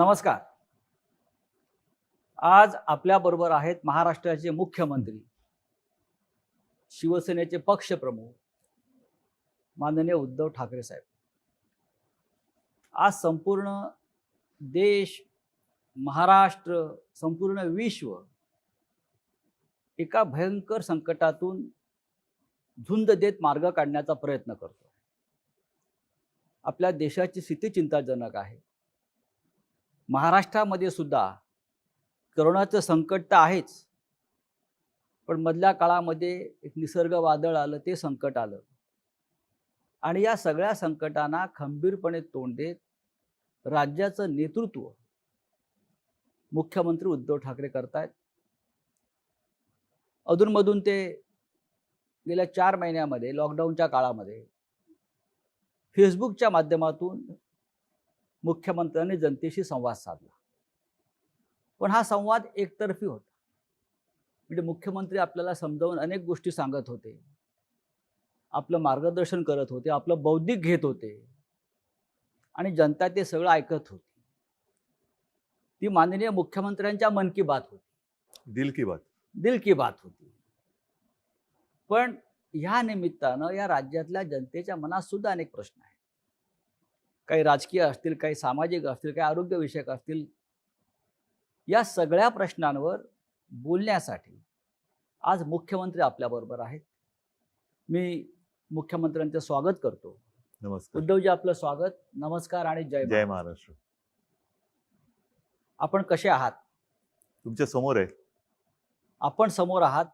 नमस्कार. आज आपल्याबरोबर आहेत महाराष्ट्राचे मुख्यमंत्री, शिवसेनेचे पक्षप्रमुख माननीय उद्धव ठाकरे साहेब. आज संपूर्ण देश, महाराष्ट्र, संपूर्ण विश्व एका भयंकर संकटातून झुंज देत मार्ग काढण्याचा प्रयत्न करतो. आपल्या देशाची स्थिती चिंताजनक आहे. महाराष्ट्रामध्ये सुद्धा करोनाचं संकट तर आहेच, पण मधल्या काळामध्ये एक निसर्ग वादळ आलं, ते संकट आलं आणि या सगळ्या संकटांना खंबीरपणे तोंड देत राज्याचं नेतृत्व मुख्यमंत्री उद्धव ठाकरे करतायत. अधूनमधून ते गेल्या 4 महिन्यामध्ये लॉकडाऊनच्या काळामध्ये फेसबुकच्या माध्यमातून मुख्यमंत्र्यांनी जनतेशी संवाद साधला. पण हा संवाद एकतर्फी होता. म्हणजे मुख्यमंत्री आपल्याला समजावून अनेक गोष्टी सांगत होते, आपलं मार्गदर्शन करत होते, आपलं बौद्धिक घेत होते आणि जनता ते सगळं ऐकत होती. ती माननीय मुख्यमंत्र्यांच्या मन की बात होती, दिल की बात होती. पण ह्या निमित्तानं या राज्यातल्या जनतेच्या मनात सुद्धा अनेक प्रश्न आहेत. काही राजकीय असतील, काही सामाजिक असतील, काही आरोग्यविषयक असतील. या सगळ्या प्रश्नांवर बोलण्यासाठी आज मुख्यमंत्री आपल्याबरोबर आहेत. मी मुख्यमंत्र्यांचं स्वागत करतो. नमस्कार. उद्धवजी, आपलं स्वागत. नमस्कार आणि जय महाराष्ट्र. आपण कसे आहात? तुमच्या समोर आहे. आपण समोर आहात,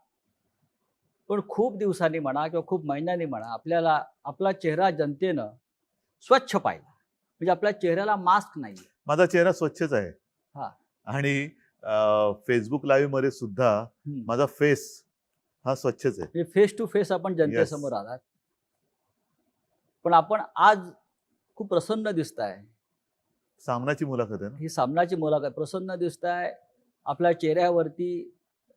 पण खूप दिवसांनी म्हणा किंवा खूप महिन्यांनी म्हणा आपल्याला आपला चेहरा जनतेनं स्वच्छ पाहिला. म्हणजे आपल्या चेहऱ्याला मास्क नाही. माझा चेहरा स्वच्छच आहे. हा. आणि फेसबुक लाईव्ह मध्ये सुद्धा माझा फेस हा स्वच्छच आहे. फेस टू फेस आपण जनतेसमोर आलात. पण आपण आज खूप प्रसन्न दिसताय. सामनाची मुलाखत आहे ना ही? सामनाची मुलाखत. प्रसन्न दिसताय. आपल्या चेहऱ्यावरती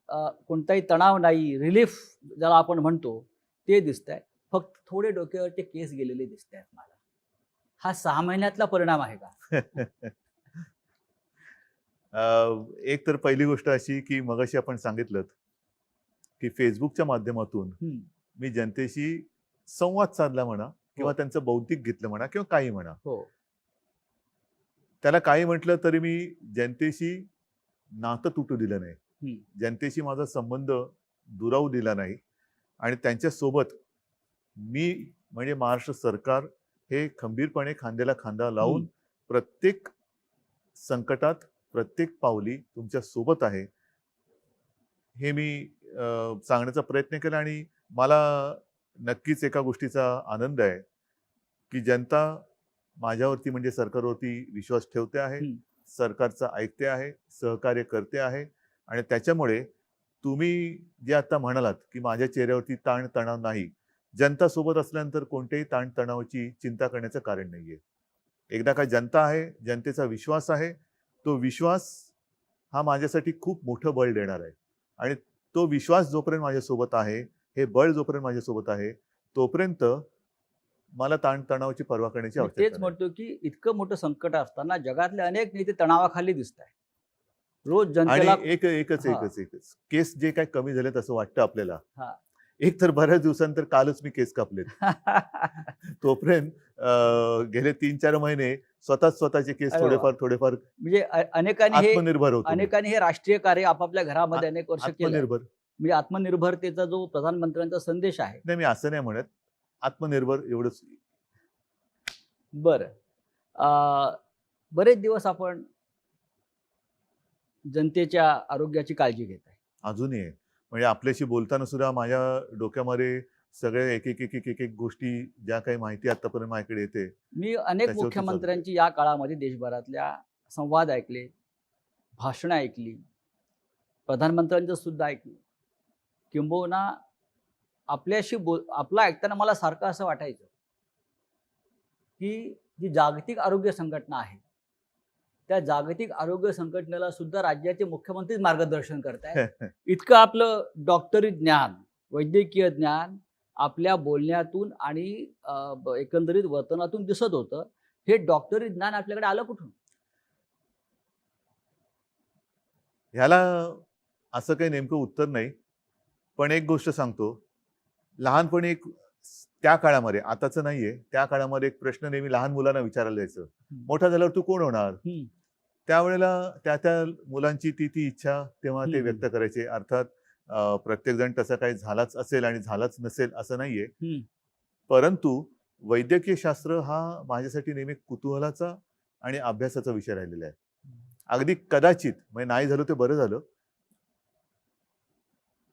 कोणताही तणाव नाही, रिलीफ ज्याला आपण म्हणतो ते दिसतंय. फक्त थोडे डोक्यावरचे केस गेलेले दिसत आहेत मला. हा 6 महिन्यातला परिणाम आहे का? एक तर पहिली गोष्ट अशी की मगाशी आपण सांगितलं की फेसबुकच्या माध्यमातून मी जनतेशी संवाद साधला म्हणा किंवा त्यांचं बौद्धिक घेतलं म्हणा किंवा काही म्हणा. त्याला काही म्हटलं तरी मी जनतेशी नातं तुटू दिलं नाही. जनतेशी माझा संबंध दुरावू दिला नाही आणि त्यांच्यासोबत मी म्हणजे महाराष्ट्र सरकार हे खंबीरपणे खांद्याला खांदा लावून प्रत्येक संकटात, प्रत्येक पावली तुमच्या सोबत आहे हे मी सांगण्याचा प्रयत्न केला. आणि मला नक्कीच एका गोष्टीचा आनंद आहे की जनता माझ्यावरती म्हणजे सरकारवरती विश्वास ठेवते आहे, सरकारचं ऐकते आहे, सहकार्य करते आहे. आणि त्याच्यामुळे तुम्ही जे आता म्हणालात की माझ्या चेहऱ्यावरती ताण तणाव नाही, जनता सोबत असल्यानंतर कोणत्याही ताण तणावाची चिंता करण्याचं कारण नाहीये. एकदा का जनता आहे, जनतेचा विश्वास आहे, तो विश्वास हा माझ्यासाठी खूप मोठं बळ देणार आहे. आणि तो विश्वास जोपर्यंत माझ्यासोबत आहे, हे बळ जोपर्यंत माझ्यासोबत आहे, तोपर्यंत मला ताण तणावाची पर्वा करण्याची आवश्यकता नाही. तेच म्हणतो की इतकं मोठं संकट असताना जगातले अनेक नेते तणावाखाली दिसत आहेत. रोज जनतेला एकच केस जे काय कमी झालेत असं वाटतं आपल्याला. एक तर बऱ्याच दिवसांतर कालच मी केस कापलेत. तोपर्यंत गेले 3-4 महिने स्वतःचे केस थोडेफार म्हणजे अनेकांनी हे राष्ट्रीय कार्य आपापल्या घरामध्ये अनेक वर्ष केलं. म्हणजे आत्मनिर्भरतेचा जो प्रधानमंत्र्यांचा संदेश आहे. नाही, मी असं नाही म्हणत, आत्मनिर्भर एवढंच. बरं, बरेच दिवस आपण जनतेच्या आरोग्याची काळजी घेत आहे. अजूनही आहे. म्हणजे आपल्याशी बोलताना सुद्धा माझ्या डोक्यामध्ये सगळे एक गोष्टी ज्या काही माहिती आतापर्यंत माझ्याकडे येते. मी अनेक मुख्यमंत्र्यांची या काळामध्ये देशभरातल्या संवाद ऐकले, भाषणं ऐकली, प्रधानमंत्र्यांचं सुद्धा ऐकलं. किंबहुना आपल्याशी आपलं ऐकताना मला सारखं असं वाटायचं की जी जागतिक आरोग्य संघटना आहे, त्या जागतिक आरोग्य संघटनेला सुद्धा राज्याचे मुख्यमंत्रीच मार्गदर्शन करतायत. इतकं आपलं डॉक्टरी ज्ञान, वैद्यकीय ज्ञान आपल्या बोलण्यातून आणि एकंदरीत वर्तनातून दिसत होतं. हे डॉक्टरी ज्ञान आपल्याकडे आलं कुठून? ह्याला असं काही नेमकं उत्तर नाही. पण एक गोष्ट सांगतो, लहानपणी एक त्या काळामध्ये, आताचं नाहीये, त्या काळामध्ये एक प्रश्न नेहमी लहान मुलांना विचारला जायचं, मोठा झाल्यावर तू कोण होणार? त्यावेळेला त्या मुलांची ती इच्छा तेव्हा ते व्यक्त करायचे. अर्थात प्रत्येक जण तसं काही झालाच असेल आणि झालाच नसेल असं नाहीये. परंतु वैद्यकीय शास्त्र हा माझ्यासाठी नेहमी कुतूहलाचा आणि अभ्यासाचा विषय राहिलेला आहे. अगदी कदाचित, म्हणजे नाही झालं ते बरं झालं,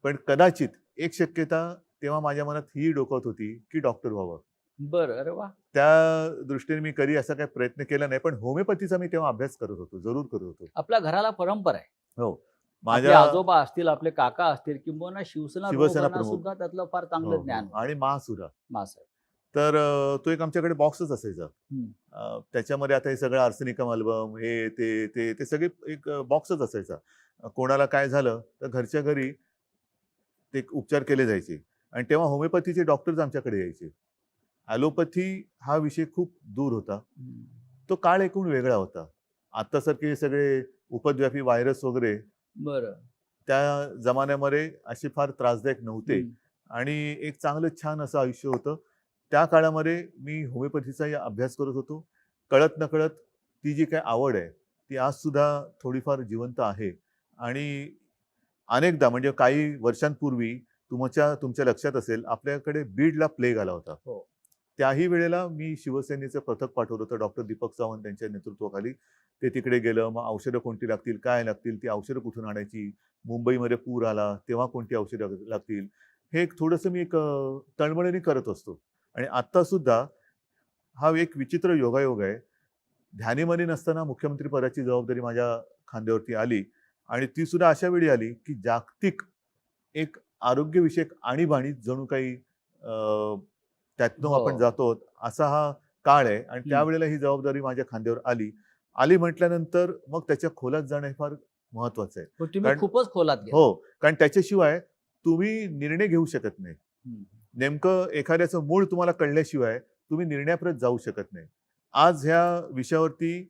पण कदाचित एक शक्यता तेव्हा माझ्या मनात ही डोकत होती की डॉक्टर व्हावं. बरं, अरे वा. त्या दृष्टीने मी कधी असा काही प्रयत्न केला नाही, पण होमिओपॅथीचा मी तेव्हा अभ्यास करत होतो, जरूर करत होतो. आपल्या घराला परंपरा आहे. हो, माझे माझ्या आजोबा असतील, आपले काका असतील, किंबहुना शिवसेना शिवसेना प्रमुखांना प्रमुख. सुद्धा त्यातलं फार हो, चांगलं हो. ज्ञान होतं. आणि महासुरा. मासाहेब. तर तो एक आमच्याकडे बॉक्सच असायचा. त्याच्यामध्ये आता हे सगळं आर्सेनिकम अल्बम, हे ते सगळे एक बॉक्सच असायचा. कोणाला काय झालं तर घरच्या घरी ते उपचार केले जायचे. आणि तेव्हा होमिओपॅथीचे डॉक्टर्स आमच्याकडे यायचे. ॲलोपॅथी हा विषय खूप दूर होता. तो काळ एकूण वेगळा होता. आत्तासारखे सगळे उपद्व्यापी व्हायरस वगैरे बरं. त्या जमान्यामध्ये असे फार त्रासदायक नव्हते. आणि एक चांगलं छान असं आयुष्य होतं. त्या काळामध्ये मी होमिओपॅथीचाही अभ्यास करत होतो. कळत नकळत ती जी काही आवड आहे ती आज सुद्धा थोडीफार जिवंत आहे. आणि अनेकदा, म्हणजे काही वर्षांपूर्वी तुमच्या लक्षात असेल, आपल्याकडे बीडला प्लेग आला होता. हो. त्याही वेळेला मी शिवसेनेचं पथक पाठवलं होतं डॉक्टर दीपक सावंत यांच्या नेतृत्वाखाली. ते तिकडे गेलं. मग औषधं कोणती लागतील, काय लागतील, ती औषधं कुठून आणायची, मुंबईमध्ये पूर आला तेव्हा कोणती औषधं लागतील, हे एक थोडंसं मी एक तळमळीने करत असतो. आणि आत्ता सुद्धा हा एक विचित्र योगायोग आहे. ध्यानीमनी नसताना मुख्यमंत्री पदाची जबाबदारी माझ्या खांद्यावरती आली. आणि ती सुद्धा अशा वेळी आली की जागतिक एक आरोग्यविषयक आणीबाणी जणू काही त्यातनं आपण हो. जातो असा हा काळ आहे. आणि त्यावेळेला ही जबाबदारी माझ्या खांद्यावर आली म्हटल्यानंतर मग त्याच्या खोलात जाणं हे फार महत्वाचं आहे. पण तुम्ही कारण खूपच खोलात गेला. हो, कारण त्याच्याशिवाय तुम्ही निर्णय घेऊ शकत नाही. नेमकं एखाद्याचं मूळ तुम्हाला कळल्याशिवाय तुम्ही निर्णयापर्यंत जाऊ शकत नाही. आज ह्या विषयावरती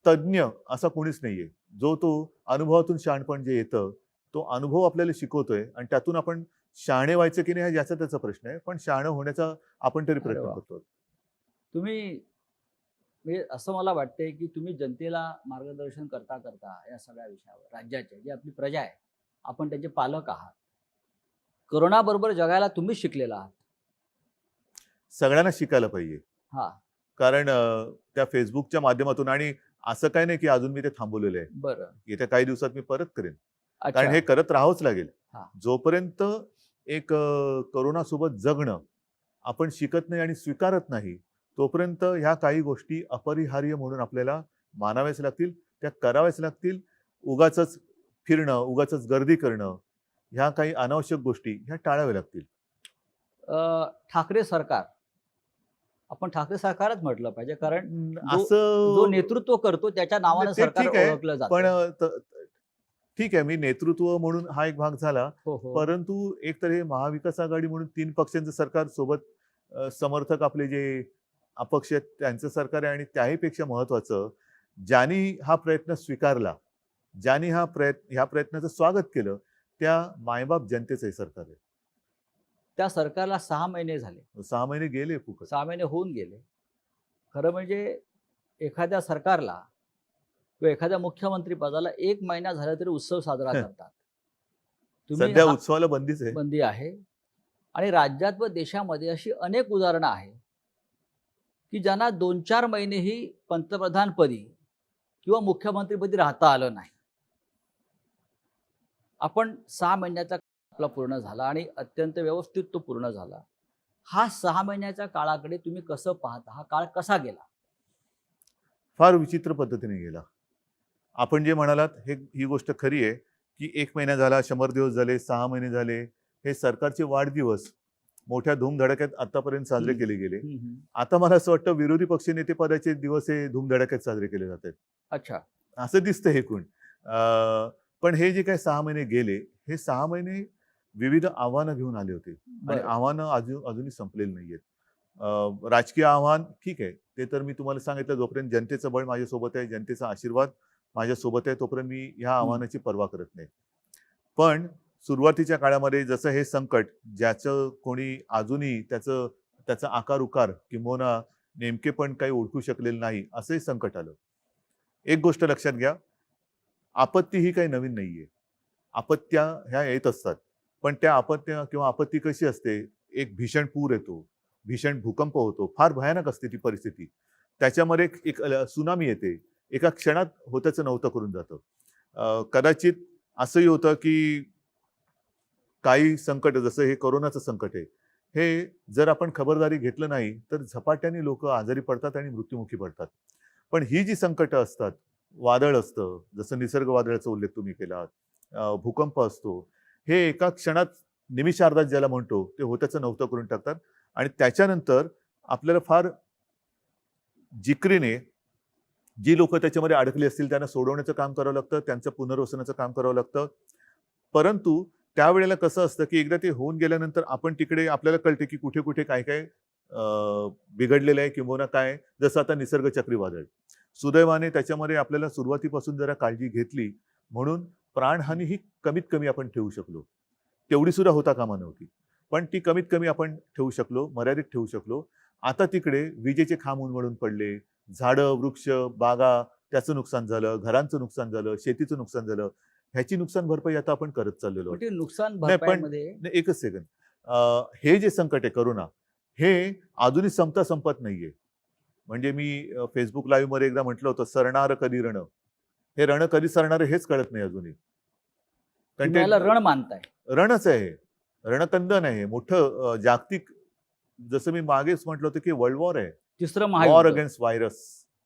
तज्ज्ञ असा कोणीच नाहीये. जो तो अनुभवातून शहाणपण जे येतं, तो अनुभव आपल्याला शिकवतोय आणि त्यातून आपण शहाणे व्हायचं की नाही हा ज्याचा त्याचा प्रश्न आहे. पण शहाणं होण्याचा आपण तरी अरे प्रयत्न वा. करतो. तुम्ही, म्हणजे असं मला वाटतंय की तुम्ही जनतेला मार्गदर्शन करता करता या सगळ्या विषयावर, राज्याचे जी आपली प्रजा आहे, आपण त्याचे पालक आहात. करोनाबरोबर जगायला तुम्हीच शिकलेला आहात. सगळ्यांना शिकायला पाहिजे. हा. कारण त्या फेसबुकच्या माध्यमातून, आणि असं काही नाही की अजून मी ते थांबवलेलं आहे. बरं. येत्या काही दिवसात मी परत करेन. कारण अच्छा. हे करत राहावंच लागेल. हा. जोपर्यंत एक कोरोनासोबत जगणं आपण शिकत नाही आणि स्वीकारत नाही, तोपर्यंत ह्या काही गोष्टी अपरिहार्य म्हणून आपल्याला मानाव्याच लागतील, त्या कराव्याच लागतील. उगाचच फिरणं, उगाचच गर्दी करणं, ह्या काही अनावश्यक गोष्टी ह्या टाळाव्या लागतील. ठाकरे सरकार, आपण ठाकरे सरकारच म्हटलं पाहिजे, कारण जो असं नेतृत्व करतो त्याच्या नावानं ते सरकार ठीक आहे, ओळखलं जातं. पण ठीक आहे, मी नेतृत्व म्हणून हा एक भाग झाला. हो, हो. परंतु एक तर हे महाविकास आघाडी म्हणून 3 पक्षांचं सरकार सोबत, समर्थक आपले जे अपक्ष आहेत त्यांचं सरकार आहे. आणि त्याहीपेक्षा महत्वाचं, ज्यांनी हा प्रयत्न स्वीकारला, ज्यांनी ह्या प्रयत्नाचं स्वागत केलं, त्या मायबाप जनतेचं हे सरकार आहे. त्या सरकारला 6 महिने झाले. 6 महिने गेले फुकट. 6 महिने होऊन गेले. खरं म्हणजे एखाद्या सरकारला किंवा एखाद्या मुख्यमंत्री पदाला 1 महिना झाला तरी उत्सव साजरा करतात. सध्या उत्सवाला बंदीच आहे. बंदी आहे. आणि राज्यात व देशामध्ये अशी अनेक उदाहरणं आहेत की ज्यांना 2-4 महिनेही पंतप्रधानपदी किंवा मुख्यमंत्रीपदी राहता आलं नाही. आपण 6 महिन्याचा आपला पूर्ण झाला आणि अत्यंत व्यवस्थित तो पूर्ण झाला. हा 6 महिन्याच्या काळाकडे तुम्ही कसं पाहता? हा काळ कसा गेला? फार विचित्र पद्धतीने गेला. आपण जे म्हणालात ही गोष्ट खरी आहे की 1 महिना झाला, 100 दिवस झाले, 6 महिने झाले, हे सरकारचे वाढदिवस मोठ्या धूमधडाक्यात आतापर्यंत साजरे केले गेले. आता मला असं वाटतं विरोधी पक्षनेते पदाचे दिवस हे धूमधडाक्यात साजरे केले जात आहेत. अच्छा. असं दिसतं हे एकूण. पण हे जे काही 6 महिने गेले, हे 6 महिने विविध आव्हानं घेऊन आले होते. आणि आव्हानं अजूनही संपलेली नाहीयेत. राजकीय आव्हान ठीक आहे, ते तर मी तुम्हाला सांगितलं, जोपर्यंत जनतेचं बळ माझ्यासोबत आहे, जनतेचा आशीर्वाद माझ्यासोबत आहे तोपर्यंत मी ह्या आव्हानाची पर्वा करत नाही. पण सुरुवातीच्या काळामध्ये जसं हे संकट, ज्याचं कोणी अजूनही त्याचा आकार उकार किंबहुना नेमकेपण काही ओळखू शकलेलं नाही, असंही संकट आलं. एक गोष्ट लक्षात घ्या, आपत्ती ही काही नवीन नाहीये. आपत्त्या ह्या येत असतात. पण त्या आपत्त्या किंवा आपत्ती कशी असते, एक भीषण पूर येतो, भीषण भूकंप होतो, फार भयानक असते ती परिस्थिती. त्याच्यामध्ये एक सुनामी येते, एका क्षणात होत्याचं नव्हतं करून जातं. कदाचित असंही होतं की काही संकट, जसं हे कोरोनाचं संकट आहे, हे जर आपण खबरदारी घेतलं नाही तर झपाट्याने लोक आजारी पडतात आणि मृत्युमुखी पडतात. पण ही जी संकटं असतात, वादळ असतं, जसं निसर्ग वादळाचा उल्लेख तुम्ही केला, भूकंप असतो, हे एका क्षणात निमिषार्धात ज्याला म्हणतो ते होत्याचं नव्हतं करून टाकतात. आणि त्याच्यानंतर आपल्याला फार जिकरीने जी लोक त्याच्यामध्ये अडकली असतील त्यांना सोडवण्याचं काम करावं लागतं, त्यांचं पुनर्वसनाचं काम करावं लागतं. परंतु त्यावेळेला कसं असतं की एकदा ते होऊन गेल्यानंतर आपण तिकडे आपल्याला कळते की कुठे कुठे काय काय बिघडलेलं आहे किंवा काय. जसं आता निसर्ग चक्रीवादळ, सुदैवाने त्याच्यामध्ये आपल्याला सुरुवातीपासून जरा काळजी घेतली म्हणून प्राणहानी ही कमीत कमी आपण ठेवू शकलो. तेवढी सुद्धा होता कामा नव्हती, पण ती कमीत कमी आपण ठेवू शकलो, मर्यादित ठेवू शकलो. आता तिकडे विजेचे खांब उन्मळून पडले, झाडं, वृक्ष, बागा त्याचं नुकसान झालं, घरांचं नुकसान झालं, शेतीचं नुकसान झालं. ह्याची नुकसान भरपाई आता आपण करत चाललेलो आहोत. नुकसान नाही पण भरपाईमध्ये एकच सेकंद, हे जे संकट आहे करोना, हे अजूनही संपत नाहीये. म्हणजे मी फेसबुक लाईव्ह मध्ये एकदा म्हटलं होतं, सरणार कधी रण. हे रण कधी सरणार हेच कळत नाही अजूनही. तुम्ही याला रण मानताय? रणच आहे, रणकंदन आहे मोठं, जागतिक. जसं मी मागेच म्हटलं होतं की वर्ल्ड वॉर आहे, तिसरं वॉर महायुद्ध, अगेन्स्ट व्हायरस.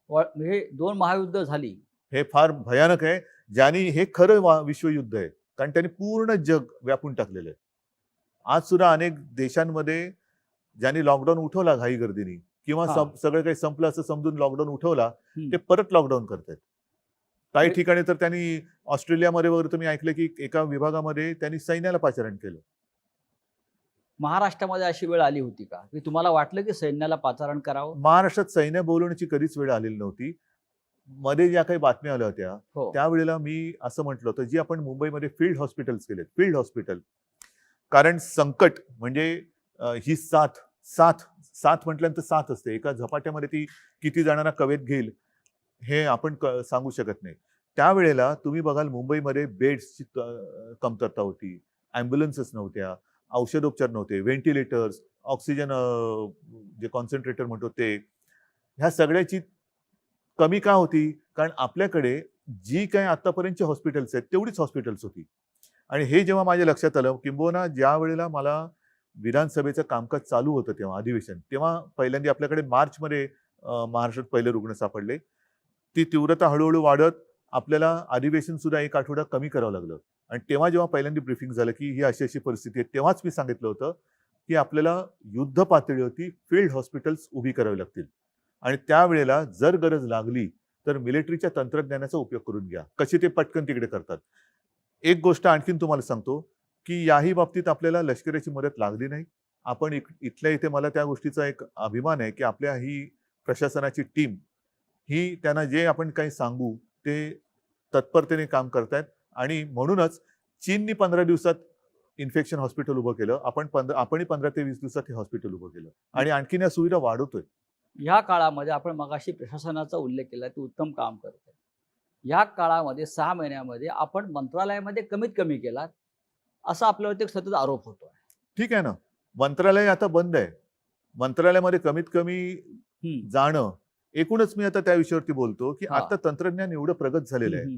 हे 2 महायुद्ध झाली. हे फार भयानक आहे, ज्यांनी हे खरं विश्वयुद्ध आहे, कारण त्यांनी पूर्ण जग व्यापून टाकलेलं आहे. आज सुद्धा अनेक देशांमध्ये ज्यांनी लॉकडाऊन उठवला घाई गर्दीने किंवा सगळं काही संपलं असं समजून लॉकडाऊन उठवला, ते परत लॉकडाऊन करतायत. काही ठिकाणी तर त्यांनी ऑस्ट्रेलियामध्ये वगैरे तुम्ही ऐकलं की एका विभागामध्ये त्यांनी सैन्याला पाचारण केलं. महाराष्ट्रामध्ये अशी वेळ आली होती का की तुम्हाला वाटलं की सैन्याला पाचारण करावं? महाराष्ट्रात सैन्य बोलवण्याची कधीच वेळ आलेली नव्हती. मध्ये ज्या काही बातम्या आल्या होत्या त्यावेळेला मी असं म्हटलं होतं, जी आपण मुंबईमध्ये फील्ड हॉस्पिटल्स केलेत, फील्ड हॉस्पिटल. कारण संकट म्हणजे ही साथ म्हटल्यानंतर साथ असते, एका झपाट्यामध्ये ती किती जणांना कवेत घेईल हे आपण सांगू शकत नाही. त्यावेळेला तुम्ही बघाल मुंबईमध्ये बेड्सची कमतरता होती, ॲम्ब्युलन्सेस नव्हत्या, औषधोपचार नव्हते, व्हेंटिलेटर्स, ऑक्सिजन जे कॉन्सन्ट्रेटर म्हणतो ते. ह्या सगळ्याची कमी का होती? कारण आपल्याकडे जी काही आतापर्यंतची हॉस्पिटल्स आहेत तेवढीच हॉस्पिटल्स होती. आणि हे जेव्हा माझ्या लक्षात आलं, किंबहुना ज्या वेळेला मला विधानसभेचं कामकाज चालू होतं तेव्हा अधिवेशन, तेव्हा पहिल्यांदा आपल्याकडे मार्चमध्ये महाराष्ट्रात पहिले रुग्ण सापडले. ती तीव्रता हळूहळू वाढत आपल्याला अधिवेशन सुद्धा 1 आठवडा कमी करावं लागलं. आणि तेव्हा जेव्हा पहिल्यांदा ब्रीफिंग झालं की ही अशी अशी परिस्थिती आहे, तेव्हाच मी सांगितलं होतं की आपल्याला युद्ध पातळीवरती फील्ड हॉस्पिटल्स उभी करावी लागतील. आणि त्यावेळेला जर गरज लागली तर मिलिटरीच्या तंत्रज्ञानाचा उपयोग करून घ्या. कसे ते पटकन तिकडे करतात. एक गोष्ट आणखीन तुम्हाला सांगतो की याही बाबतीत आपल्याला लष्कराची मदत लागली नाही. आपण इथल्या इथे मला त्या गोष्टीचा एक अभिमान आहे की आपल्या ही प्रशासनाची टीम ही त्यांना जे आपण काही सांगू ते तत्परतेने काम करतायत. आणि म्हणूनच चीननी 15 दिवसात इन्फेक्शन हॉस्पिटल उभं केलं, आपणही 15 ते 20 दिवसात हे हॉस्पिटल उभं केलं आणि आणखीन या सुविधा वाढवतोय. या काळामध्ये आपण मगाशी प्रशासनाचा उल्लेख केला, ते उत्तम काम करते. या काळामध्ये 6 महिन्यामध्ये आपण मंत्रालयामध्ये कमीत कमी केलात असा आपल्यावरती एक सतत आरोप होतो. ठीक आहे ना, मंत्रालय आता बंद आहे. मंत्रालयामध्ये कमीत कमी जाणं, एकूणच मी आता त्या विषयावरती बोलतो की आता तंत्रज्ञान एवढं प्रगत झालेलं आहे,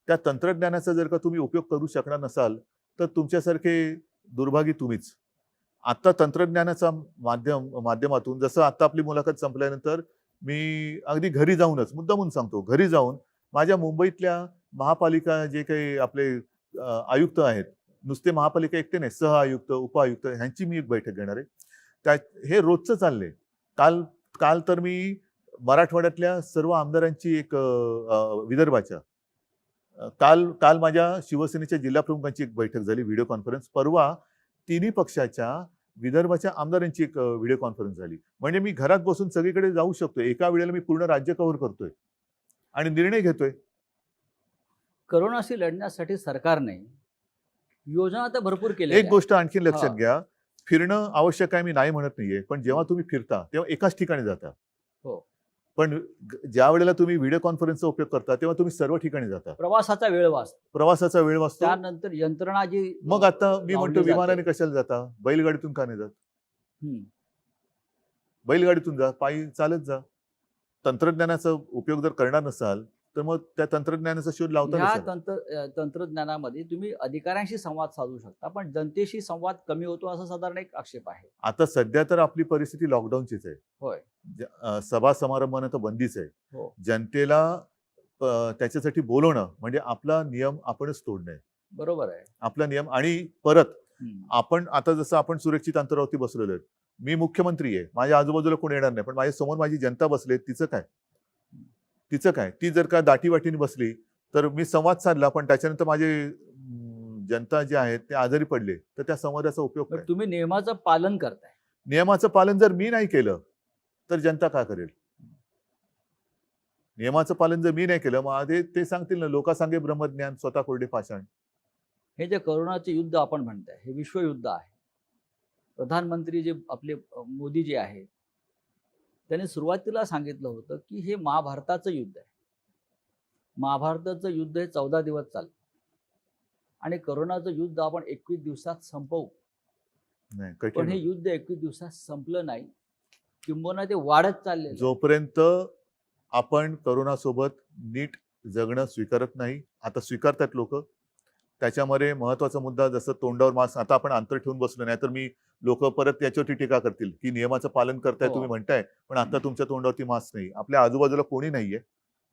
त्या तंत्रज्ञानाचा जर का तुम्ही उपयोग करू शकणार नसाल तर तुमच्यासारखे दुर्भागी तुम्हीच. आता तंत्रज्ञानाचा माध्यमातून, जसं आता आपली मुलाखत संपल्यानंतर मी अगदी घरी जाऊनच, मुद्दामून सांगतो, घरी जाऊन माझ्या मुंबईतल्या महापालिका जे काही आपले आयुक्त आहेत, नुसते महापालिका एकटे नाही, सहआयुक्त, उपआयुक्त, ह्यांची मी एक बैठक घेणार आहे. हे रोजचं चाललंय. काल तर मी मराठवाड्यातल्या सर्व आमदारांची एक विदर्भाच्या, काल माझ्या शिवसेनेच्या जिल्हा प्रमुखांची एक बैठक झाली, व्हिडिओ कॉन्फरन्स. परवा तिन्ही पक्षाच्या विदर्भाच्या आमदारांची एक व्हिडिओ कॉन्फरन्स झाली. म्हणजे मी घरात बसून सगळीकडे जाऊ शकतोय, एका वेळेला मी पूर्ण राज्य कव्हर करतोय आणि निर्णय घेतोय. करोनाशी लढण्यासाठी सरकारने योजना तर भरपूर केल्या एक गोष्ट आणखी लक्षात हा. घ्या, फिरणं आवश्यक आहे, मी नाही म्हणत नाहीये, पण जेव्हा तुम्ही फिरता तेव्हा एकाच ठिकाणी जाता. हो. पण ज्या वेळेला तुम्ही व्हिडिओ कॉन्फरन्सचा उपयोग करता तेव्हा तुम्ही सर्व ठिकाणी जाता. प्रवासाचा वेळ वाचतो, प्रवासाचा वेळ वाचतो. त्यानंतर यंत्रणा जी मग आता मी लावली म्हणतो जाते. विमानाने कशाला जाता, बैलगाडीतून का नाही जात? हम्म. बैलगाडीतून जा, पायी चालत जा. तंत्रज्ञानाचा उपयोग जर करणार नसाल तर मग त्या तंत्रज्ञानाचा शोध लावता ह्या कशाला? तंत्रज्ञानामध्ये तुम्ही अधिकाऱ्यांशी संवाद साधू शकता, पण जनतेशी संवाद कमी होतो असा साधारण एक आक्षेप आहे. आता सध्या तर आपली परिस्थिती लॉकडाऊनचीच आहे. होय. सभा समारंभाने तर बंदीच आहे. हो. जनतेला त्याच्यासाठी बोलवणं म्हणजे आपला नियम आपणच तोडणे, बरोबर आहे. आपला नियम. आणि परत हम्म. आपण आता जसं आपण सुरक्षित अंतरावरती बसलेलो आहेत, मी मुख्यमंत्री आहे, माझ्या आजूबाजूला कोणी येणार नाही, पण माझ्या समोर माझी जनता बसली, तिचं काय? ती जर का दाटीवाटीने बसली तर मी संवाद साधला, पण त्याच्यानंतर माझे जनता जे आहेत ते आजारी पडले, तर त्या संवादाचा उपयोग पण काय? तुम्ही नियमाचं पालन करताय. नियमाचं पालन जर मी नाही केलं तर जनता का करेल? नियमाचं पालन जर मी नाही केलं, मग ते सांगतील ना, लोका सांगे ब्रह्मज्ञान, स्वतः कोरडे पाषाण. हे जे करोनाचे युद्ध आपण म्हणताय, हे विश्वयुद्ध आहे. प्रधानमंत्री जे आपले मोदी जे आहेत, त्यांनी सुरुवातीला सांगितलं होतं की हे महाभारताचं युद्ध आहे. महाभारताचं युद्ध हे 14 दिवस चाललं आणि करोनाचं युद्ध आपण 21 दिवसात संपवू. नाही, पण कठीण हे होतं. युद्ध 21 दिवसात संपलं नाही, किंबहुना ते वाढत चाललेलं आहे. जोपर्यंत आपण करोनासोबत नीट जगणं स्वीकारत नाही, आता स्वीकारतात लोक. त्याच्यामध्ये महत्वाचा मुद्दा, जसं तोंडावर मास्क, आता आपण अंतर ठेवून बसलो, नाही तर मी लोक परत याच्यावरती टीका करतील की नियमाचं पालन करताय हो. तुम्ही म्हणताय, पण आता तुमच्या तोंडावरती मास्क नाही. आपल्या आजूबाजूला कोणी नाहीये,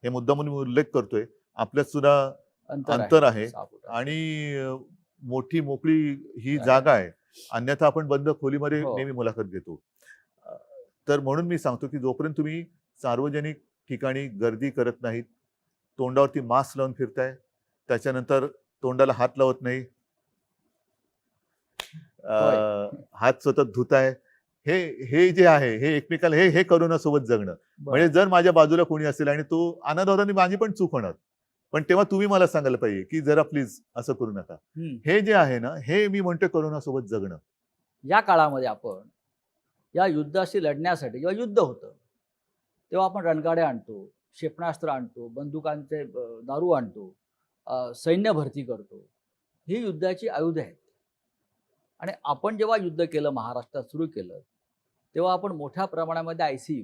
हे मुद्दा म्हणून मी उल्लेख करतोय. आपल्यात सुद्धा अंतर आहे 6 फूट. आणि मोठी मोकळी ही आहे. जागा आहे, अन्यथा आपण बंद खोलीमध्ये हो. नेहमी मुलाखत घेतो. तर म्हणून मी सांगतो की जोपर्यंत तुम्ही सार्वजनिक ठिकाणी गर्दी करत नाहीत, तोंडावरती मास्क लावून फिरताय, त्याच्यानंतर तोंडाला हात लावत नाही, हात सतत धुताय, हे जे आहे हे एकमेकाला हे करोनासोबत जगणं. बरं. म्हणजे जर माझ्या बाजूला कोणी असेल आणि तो अनादराने, माझी पण चूक होणार, पण तेव्हा तुम्ही मला सांगायला पाहिजे की जरा प्लीज असं करू नका. हे जे आहे ना, हे मी म्हणतो करोनासोबत जगणं. या काळामध्ये आपण या युद्धाशी लढण्यासाठी, जेव्हा युद्ध होतं तेव्हा आपण रणगाड्या आणतो, क्षेपणास्त्र आणतो, बंदुकांचे दारू आणतो, सैन्य भरती करतो. ही युद्धाची आयुधं आहेत. आणि आपण जेव्हा युद्ध केलं, महाराष्ट्रात सुरू केलं, तेव्हा आपण मोठ्या प्रमाणामध्ये ICU,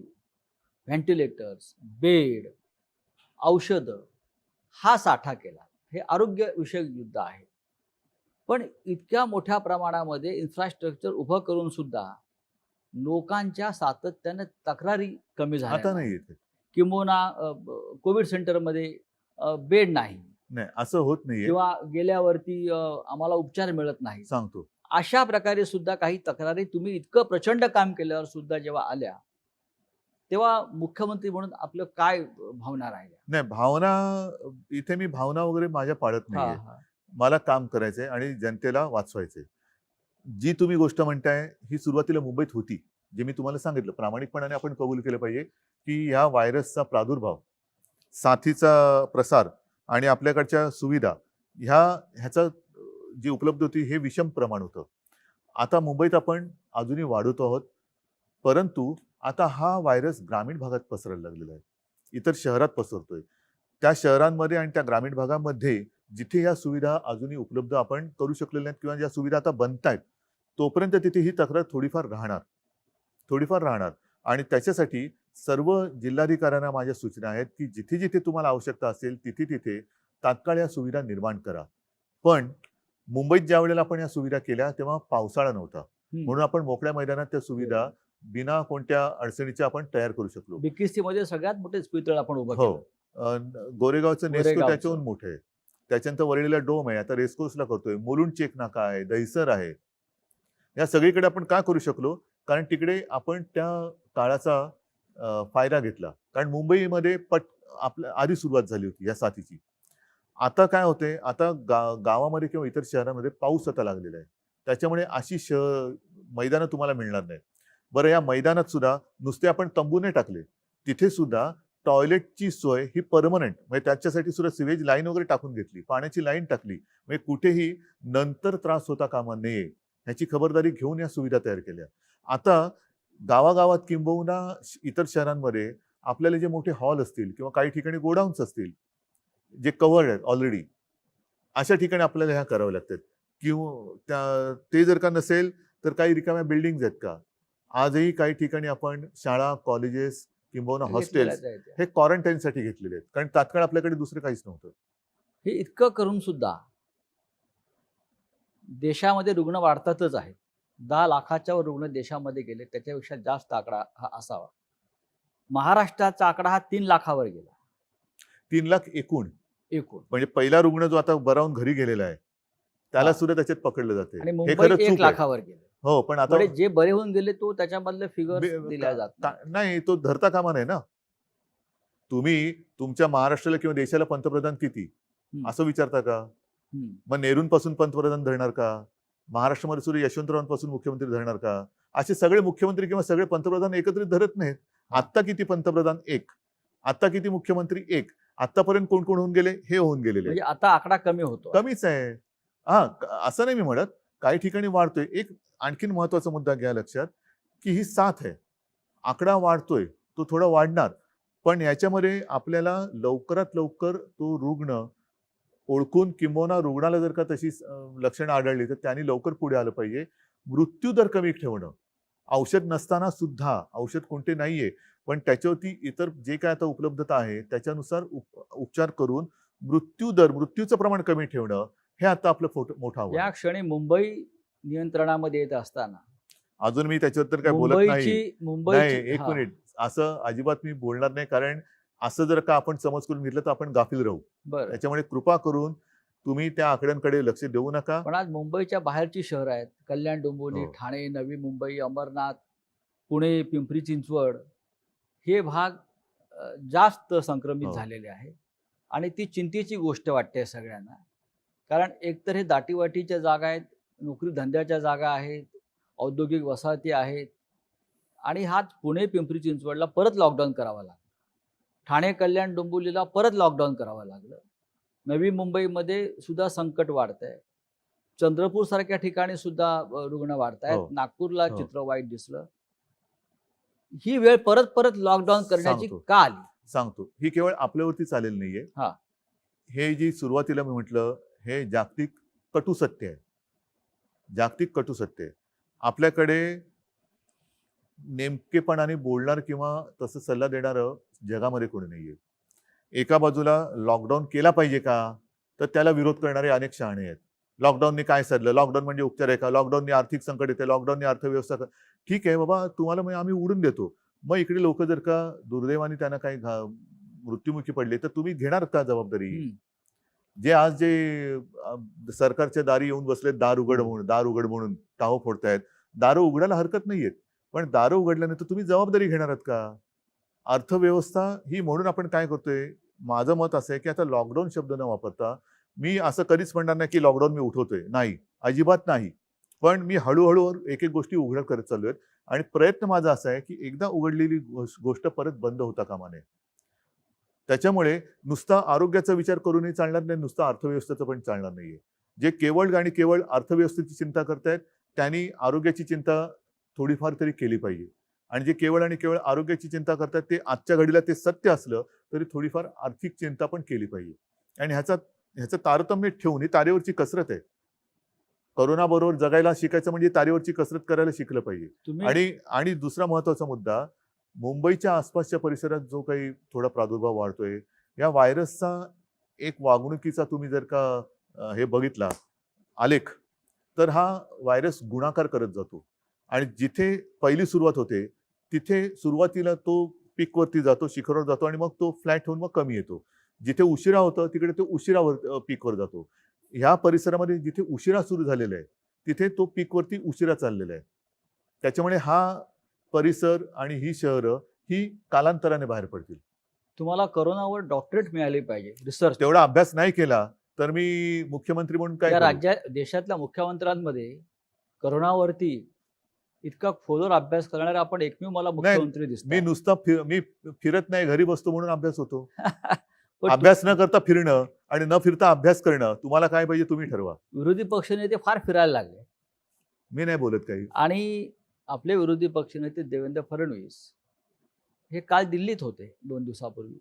व्हेंटिलेटर्स, बेड, औषधं हा साठा केला. हे आरोग्यविषयक युद्ध आहे. पण इतक्या मोठ्या प्रमाणामध्ये इन्फ्रास्ट्रक्चर उभं करून सुद्धा लोकांच्या सातत्याने तक्रारी कमी आता झाल्या नाही नाहीत. येते. किंबहुना कोविड सेंटरमध्ये बेड नाही, नाही, असं होत नाहीये. किंवा गेल्यावरती आम्हाला उपचार मिळत नाही. सांगतो, अशा प्रकारे सुद्धा काही तक्रारी तुम्ही इतकं प्रचंड काम केल्यावर सुद्धा जेव्हा आल्या, तेव्हा मुख्यमंत्री म्हणून आपलं काय भावना राहिल्या? नाही, भावना इथे मी भावना वगैरे माझ्या पाळत नाहीये. मला काम करायचंय आणि जनतेला वाचवायचंय. जी तुम्ही गोष्ट म्हणताय ही सुरुवातीला मुंबईत होती, जे मी तुम्हाला सांगितलं. प्रामाणिकपणाने आपण कबूल केलं पाहिजे की ह्या व्हायरसचा प्रादुर्भाव, साथीचा प्रसार आणि आपल्याकडच्या सुविधा ह्याचा जी उपलब्ध होती हे विषम प्रमाण होतं. आता मुंबईत आपण अजूनही वाढवतो आहोत, परंतु आता हा व्हायरस ग्रामीण भागात पसरायला लागलेला आहे, इतर शहरात पसरतोय. त्या शहरांमध्ये आणि त्या ग्रामीण भागामध्ये जिथे या सुविधा अजूनही उपलब्ध आपण करू शकलेल्या नाहीत किंवा ज्या सुविधा आता बनतायत, तोपर्यंत तिथे ही तक्रार थोडीफार राहणार. आणि त्याच्यासाठी सर्व जिल्हाधिकाऱ्यांना माझ्या सूचना आहेत की जिथे जिथे तुम्हाला आवश्यकता असेल तिथे तात्काळ या सुविधा निर्माण करा. पण मुंबईत ज्या वेळेला आपण या सुविधा केल्या तेव्हा पावसाळा नव्हता, म्हणून आपण मोकळ्या मैदानात त्या सुविधा बिना कोणत्या अडचणीच्या आपण तयार करू शकलो. BKC मध्ये सगळ्यात मोठे इस्पितळ आपण उभं हो, केलं. गोरेगावचं नेस्को गोरेगावचं. त्याच्याहून मोठं आहे. त्याच्यानंतर वरळीला डोम आहे, आता रेसकोर्सला करतोय, मुलुंड चेक नाका आहे, दहिसर आहे. या सगळीकडे आपण का करू शकलो? कारण तिकडे आपण त्या काळाचा फायदा घेतला. कारण मुंबईमध्ये आपल्या आधी सुरुवात झाली होती या साथीची. आता काय होते, आता गावामध्ये किंवा इतर शहरामध्ये पाऊस आता लागलेला आहे, त्याच्यामुळे अशी मैदानं तुम्हाला मिळणार नाही. बरं, या मैदानात सुद्धा नुसते आपण तंबू नाही टाकले, तिथे सुद्धा टॉयलेटची सोय ही परमनंट, म्हणजे त्याच्यासाठी सुद्धा सिवेज लाईन वगैरे टाकून घेतली, पाण्याची लाईन टाकली, म्हणजे कुठेही नंतर त्रास होता कामा नये ह्याची खबरदारी घेऊन या सुविधा तयार केल्या. आता गावागावात किंबहुना इतर शहरांमध्ये आपल्याला जे मोठे हॉल असतील किंवा काही ठिकाणी गोडाऊन्स असतील जे कव्हर्ड आहेत ऑलरेडी, अशा ठिकाणी आपल्याला ह्या कराव्या लागतात. किंवा ते जर का नसेल तर काही रिकाम्या बिल्डिंग आहेत का, आजही काही ठिकाणी आपण शाळा, कॉलेजेस किंबहुना हॉस्टेल्स हे क्वारंटाईनसाठी घेतलेले आहेत, कारण तात्काळ आपल्याकडे दुसरं काहीच नव्हतं. हे इतकं करून सुद्धा देशामध्ये रुग्ण वाढतातच आहेत. 10 लाखाच्या वर रुग्ण देशामध्ये गेले, त्याच्यापेक्षा जास्त आकडा हा असावा. महाराष्ट्राचा आकडा हा 3 लाखावर गेला. 3 लाख एकूण, एकूण. म्हणजे पहिला रुग्ण जो आता बरावून घरी गेलेला आहे त्याला सुद्धा त्याच्यात पकडलं जाते. आणि हे मुंबई खरंच 1 चूक आहे. लाखावर गेले. हो, पण आता जे बरे होऊन गेले तो त्याच्यामधले फिगर दिल्या जात नाही. नाही, तो धरता कामा नये ना. तुम्ही तुमच्या महाराष्ट्राला किंवा देशाला पंतप्रधान किती असं विचारता का? मग नेहरूंपासून पंतप्रधान धरणार का? महाराष्ट्रामध्ये सुद्धा यशवंतरावांपासून मुख्यमंत्री धरणार का? असे सगळे मुख्यमंत्री किंवा सगळे पंतप्रधान एकत्रित धरत नाहीत. आत्ता किती पंतप्रधान? 1. आत्ता किती मुख्यमंत्री? 1. आतापर्यंत कोण कोण होऊन गेले? हे होऊन गेलेले. म्हणजे आता आकडा कमी होतो. कमीच आहे. हा, असं नाही मी म्हणत, काही ठिकाणी वाढतोय. एक आणखीन महत्वाचा मुद्दा घ्या लक्षात, की ही साथ आहे, आकडा वाढतोय, तो थोडा वाढणार, पण याच्यामध्ये आपल्याला लवकरात लवकर तो रुग्ण ओळखून किंबहुना रुग्णाला जर का तशी लक्षणं आढळली तर त्यांनी लवकर पुढे आलं पाहिजे. मृत्यूदर कमी ठेवणं, औषध नसताना सुद्धा, औषध कोणते नाहीये पण त्याच्यावरती इतर जे काय आता उपलब्धता आहे त्याच्यानुसार उपचार करून मृत्यूचं प्रमाण कमी ठेवणं, हे आता आपलं मोठं आव्हान. या क्षणी मुंबई नियंत्रणामध्ये येत असताना अजून मी त्याच्यावर काय बोलत नाही. एक मिनिट, असं अजिबात मी बोलणार नाही, कारण असं जर का आपण समज करून घेतलं तर आपण गाफील राहू. त्याच्यामुळे कृपा करून तुम्ही त्या आकड्यांकडे लक्ष देऊ नका. पण आज मुंबईच्या बाहेरची शहरं आहेत, कल्याण, डोंबिवली, ठाणे, नवी मुंबई, अंबरनाथ, पुणे, पिंपरी चिंचवड, हे भाग जास्त संक्रमित झालेले आहे. आणि ती चिंतेची गोष्ट वाटते सगळ्यांना, कारण एकतर हे दाटीवाटीच्या जागा आहेत, नोकरी धंद्याच्या जागा आहेत, औद्योगिक वसाहती आहेत, आणि हाच पुणे, पिंपरी चिंचवडला परत लॉकडाऊन करावा लागला. ठाणे, कल्याण, डोंबिवलीला परत लॉकडाऊन करावं लागलं. नवी मुंबईमध्ये सुद्धा संकट वाढतंय. चंद्रपूर सारख्या ठिकाणी सुद्धा रुग्ण वाढत आहेत. नागपूरला चित्र वाईट दिसलं. ही वेळ परत परत लॉकडाऊन करण्याची का आली? सांगतो, ही केवळ आपल्यावरती चालेल नाहीये. हे जी सुरुवातीला मी म्हटलं, हे जागतिक कटू सत्य आहे. जागतिक कटू सत्य आहे. आपल्याकडे नेमकेपणाने बोलणार किंवा तसं सल्ला देणारं जगामध्ये कोणी नाहीये. एका बाजूला लॉकडाऊन केला पाहिजे का, तर त्याला विरोध करणारे अनेक शहाणे आहेत. लॉकडाऊनने काय साधलं? लॉकडाऊन म्हणजे उपचार आहे का? लॉकडाऊनने आर्थिक संकट येते, लॉकडाऊनने अर्थव्यवस्था. ठीक आहे बाबा, तुम्हाला मग आम्ही उडून देतो. मग इकडे लोक जर का दुर्दैवाने त्यांना काही मृत्युमुखी पडले तर तुम्ही घेणार का जबाबदारी? जे आज जे सरकारच्या दारी येऊन बसले, दार उघड म्हणून टाहो फोडतायत. दारं उघडायला हरकत नाहीयेत, पण दारं उघडल्यानंतर तुम्ही जबाबदारी घेणार आहात का? अर्थव्यवस्था ही, म्हणून आपण काय करतोय, माझं मत असं आहे की आता लॉकडाऊन शब्द न वापरता, मी असं कधीच म्हणणार नाही की लॉकडाऊन मी उठवतोय, नाही, अजिबात नाही. पण मी हळूहळू एक एक गोष्टी उघड करत चाललोय, आणि प्रयत्न माझा असा आहे की एकदा उघडलेली गोष्ट परत बंद होता कामा नये. त्याच्यामुळे नुसता आरोग्याचा विचार करूनही चालणार नाही, नुसता अर्थव्यवस्थेचं पण चालणार नाहीये. जे केवळ आणि केवळ अर्थव्यवस्थेची चिंता करतायत त्यांनी आरोग्याची चिंता थोडीफार तरी केली पाहिजे. आणि जे केवळ आणि केवळ आरोग्याची चिंता करतात ते आजच्या घडीला ते सत्य असलं तरी थोडीफार आर्थिक चिंता पण केली पाहिजे. आणि ह्याचं तारतम्य ठेवून, ही तारेवरची कसरत आहे. करोना बरोबर जगायला शिकायचं म्हणजे तारेवरची कसरत करायला शिकलं पाहिजे. आणि दुसरा महत्वाचा मुद्दा, मुंबईच्या आसपासच्या परिसरात जो काही थोडा प्रादुर्भाव वाढतोय, या व्हायरसचा एक वागणुकीचा तुम्ही जर का हे बघितला आलेख, तर हा व्हायरस गुणाकार करत जातो. आणि जिथे पहिली सुरुवात होते तिथे सुरुवातीला तो पीकवरती जातो, शिखरावर जातो, आणि मग तो फ्लॅट होऊन मग कमी येतो. जिथे उशिरा होतं तिकडे तो उशिरावर पीकवर जातो. ह्या परिसरामध्ये जिथे उशिरा सुरू झालेला आहे तिथे तो पीकवरती उशिरा चाललेला आहे. त्याच्यामुळे हा परिसर आणि ही शहरं ही कालांतराने बाहेर पडतील. तुम्हाला करोनावर डॉक्टरेट मिळाली पाहिजे, रिसर्च. तेवढा अभ्यास नाही केला तर मी मुख्यमंत्री म्हणून काय देशातल्या मुख्यमंत्र्यांमध्ये करोनावरती इतका खोलवर अभ्यास करणारा आपण एकमेव मला मुख्यमंत्री मी दिसतोय. नुसता मी फिरत नाही, घरी बसतो म्हणून अभ्यास होतो. पण अभ्यास न करता फिरणं आणि न फिरता अभ्यास करणं, तुम्हाला काय पाहिजे तुम्ही ठरवा. विरोधी पक्षनेते फार फिरायला लागले मी नाही बोलत काही. आणि आपले विरोधी पक्षनेते देवेंद्र फडणवीस हे काल दिल्लीत होते 2 दिवसापूर्वी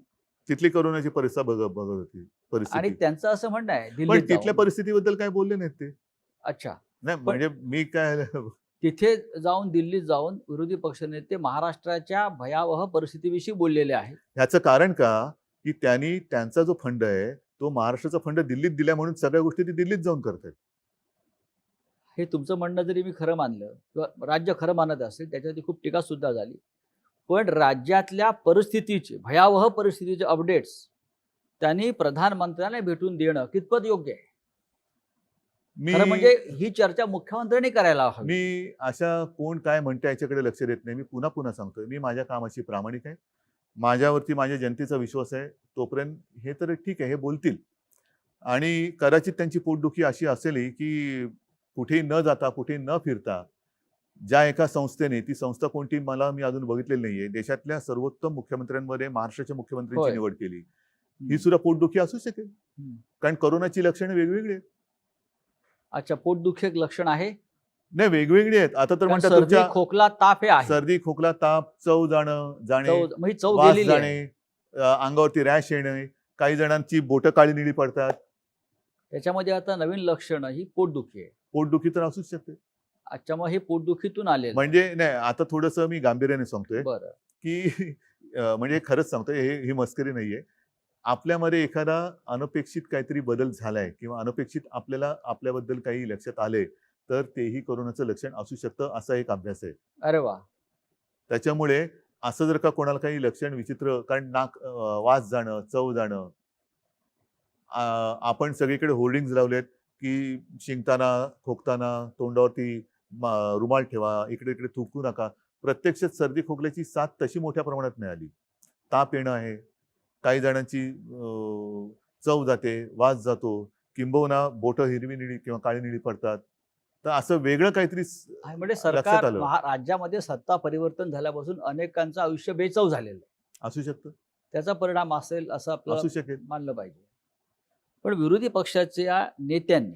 तिथली करोनाची परिस्थिती बघत होती आणि परिस्थिती. त्यांचं असं म्हणणं आहे पण दिल्लीत तिथल्या जाऊन. परिस्थितीबद्दल काय बोलले नाहीत ते. अच्छा, नाही म्हणजे मी काय तिथे जाऊन दिल्लीत जाऊन विरोधी पक्षनेते महाराष्ट्राच्या भयावह परिस्थितीविषयी बोललेले आहेत. ह्याचं कारण का, की त्यांनी त्यांचा जो फंड आहे तो महाराष्ट्राचा फंड दिल्लीत दिला म्हणून सगळ्या गोष्टी ती दिल्लीत जाऊन करतात. हे तुमचं म्हणणं जरी मी खरं मानलं किंवा राज्य खरं मानत असेल त्याच्यावरती खूप टीका सुद्धा झाली, पण राज्यातल्या परिस्थितीचे भयावह परिस्थितीचे अपडेट्स त्यांनी प्रधानमंत्र्यांना भेटून देणं कितपत योग्य आहे? खरं म्हणजे ही चर्चा मुख्यमंत्र्यांनी करायला हवी. मी अशा कोण काय म्हणते याच्याकडे लक्ष देत नाही. मी पुन्हा पुन्हा सांगतोय, मी माझ्या कामाशी प्रामाणिक आहे. माझ्यावरती माझ्या जनतेचा विश्वास आहे. तोपर्यंत हे तर ठीक आहे, हे बोलतील आणि कदाचित त्यांची पोटदुखी अशी असेल की कुठेही न जाता कुठेही न फिरता ज्या एका संस्थेने, ती संस्था कोणती मी अजून बघितलेली नाहीये, देशातल्या सर्वोत्तम मुख्यमंत्र्यांमध्ये महाराष्ट्राच्या मुख्यमंत्र्यांची होय. निवड केली. ही सुद्धा पोटदुखी असू शकेल, कारण करोनाची लक्षणं वेगवेगळी आहेत. अच्छा, पोटदुखी एक लक्षण आहे. नाही, वेगवेगळी आहेत. आता तर कारण म्हणतात सर्दी तुमच्या खोकला ताप हे आहे. सर्दी खोकला ताप, चव जाणे, म्हणजे चव वास गेलेली आहे. जाणे, अंगावरती रॅश येणे, काही जणांची बोटं काळी निळी पडतात. त्याच्यामध्ये आता नवीन लक्षण ही पोटदुखी आहे. पोटदुखी तर असूच शकते. अच्छा, मग हे पोटदुखीतून आलेलं म्हणजे नाही, आता थोडंसं मी गांभीर्याने सांगतोय बरं. की म्हणजे खरंच सांगतोय, ही मस्करी नाहीये. आपल्यामध्ये एखादा अनपेक्षित काहीतरी बदल झालाय किंवा अनपेक्षित आपल्याला आपल्याबद्दल काही लक्षात आले, तर तेही कोरोनाचं लक्षण असू शकतं, असा एक अभ्यास आहे. अरे वा. त्याच्यामुळे असं जर का कोणाला काही लक्षण विचित्र, कारण वास जाणं, चव जाणं, आपण सगळीकडे होर्डिंग्ज लावलेत की शिंकताना, खोकताना तोंडावरती रुमाल ठेवा, इकडे इकडे थुंकू नका. प्रत्यक्षात सर्दी खोकल्याची साथ तशी मोठ्या प्रमाणात नाही आली. ताप येणं आहे, काही जणांची चव जाते, वास जातो, किंबहुना बोटं हिरवी निळी किंवा काळी निळी पडतात. तर असं वेगळं काहीतरी म्हणजे लक्षात सरकार आलं. राज्यामध्ये सत्ता परिवर्तन झाल्यापासून अनेकांचं आयुष्य बेचव झालेलं आहे. असू शकतं, त्याचा परिणाम असेल असं असू आपलं शकेल. मानलं पाहिजे. पण विरोधी पक्षाच्या नेत्यांनी,